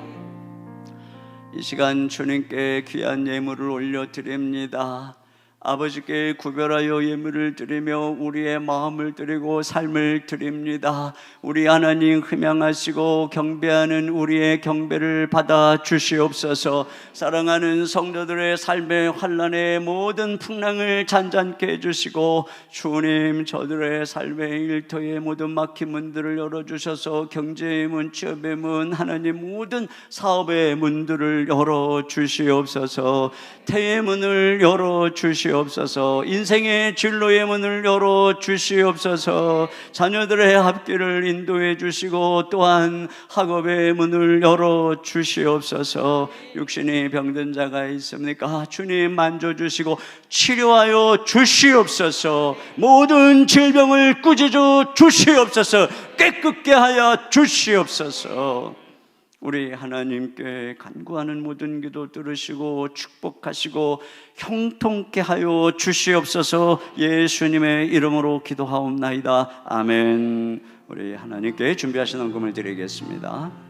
이 시간 주님께 귀한 예물을 올려드립니다. 아버지께 구별하여 예물을 드리며 우리의 마음을 드리고 삶을 드립니다. 우리 하나님 흠양하시고 경배하는 우리의 경배를 받아 주시옵소서. 사랑하는 성도들의 삶의 환난의 모든 풍랑을 잔잔케 해주시고 주님, 저들의 삶의 일터의 모든 막힌 문들을 열어주셔서 경제의 문, 취업의 문, 하나님 모든 사업의 문들을 열어주시옵소서. 태의 문을 열어주시옵소서. 주시옵소서. 인생의 진로의 문을 열어 주시옵소서. 자녀들의 앞길을 인도해 주시고 또한 학업의 문을 열어 주시옵소서. 육신이 병든 자가 있습니까? 주님 만져주시고 치료하여 주시옵소서. 모든 질병을 꾸짖어 주시옵소서. 깨끗게 하여 주시옵소서. 우리 하나님께 간구하는 모든 기도 들으시고 축복하시고 형통케 하여 주시옵소서. 예수님의 이름으로 기도하옵나이다. 아멘. 우리 하나님께 준비하신 헌금을 드리겠습니다.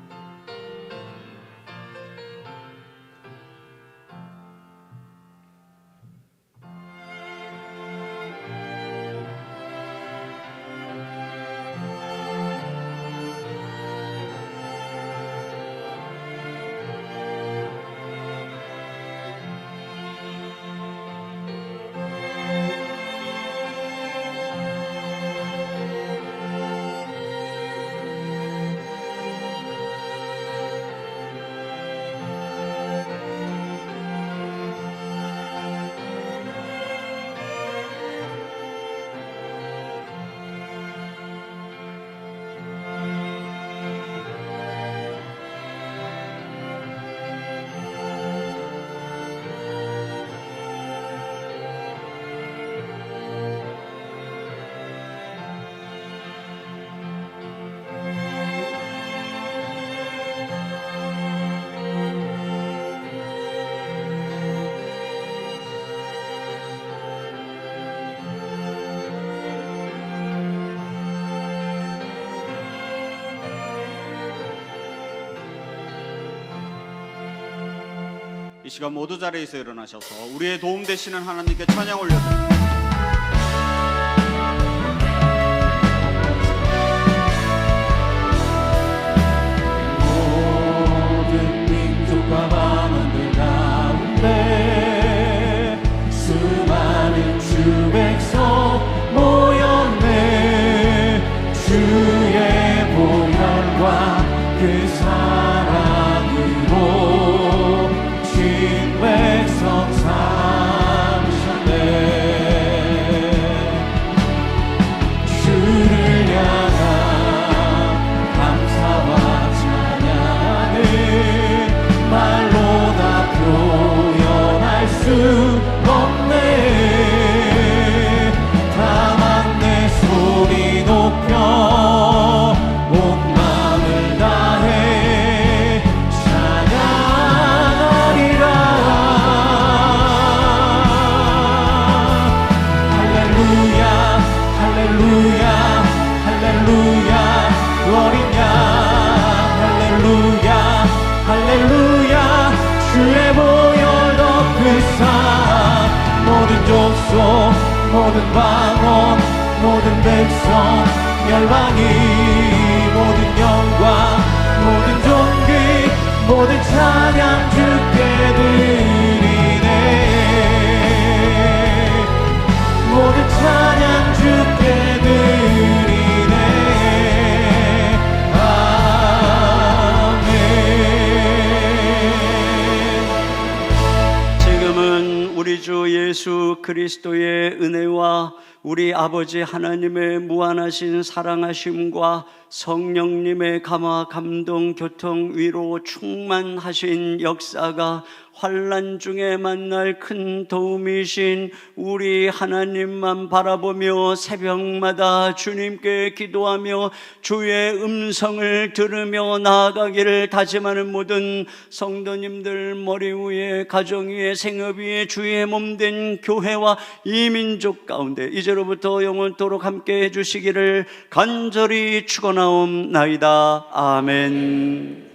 이 시간 모두 자리에서 일어나셔서 우리의 도움 되시는 하나님께 찬양 올려드립니다. 모든 민족과 만원들 가운데 수많은 주 백성 모였네. 주의 보혈과 그 사랑으로 진 백성 삼으셨네. 주를 향한 감사와 찬양을 말로 다 표현할 수 없네. 다만 내 소리 높여 온 마음을 다해 찬양하리라. 할렐루야 할렐루야 할렐루야 어린 양 할렐루야 할렐루야 주의 보혈 덮으사 모든 족속 모든 방언 모든 백성 열방이 모든 영광 모든 존귀 모든 찬양 주께 드리네. 모든 찬양 주께 드리네. 아멘. 지금은 우리 주 예수 그리스도의 은혜와 우리 아버지 하나님의 무한하신 사랑하심과 성령님의 감화 감동 교통 위로 충만하신 역사가 환난 중에 만날 큰 도움이신 우리 하나님만 바라보며 새벽마다 주님께 기도하며 주의 음성을 들으며 나아가기를 다짐하는 모든 성도님들 머리 위에 가정 위에 생업 위에 주의 몸된 교회와 이민족 가운데 이제로부터 영원토록 함께 해주시기를 간절히 축원하옵나이다. 아멘.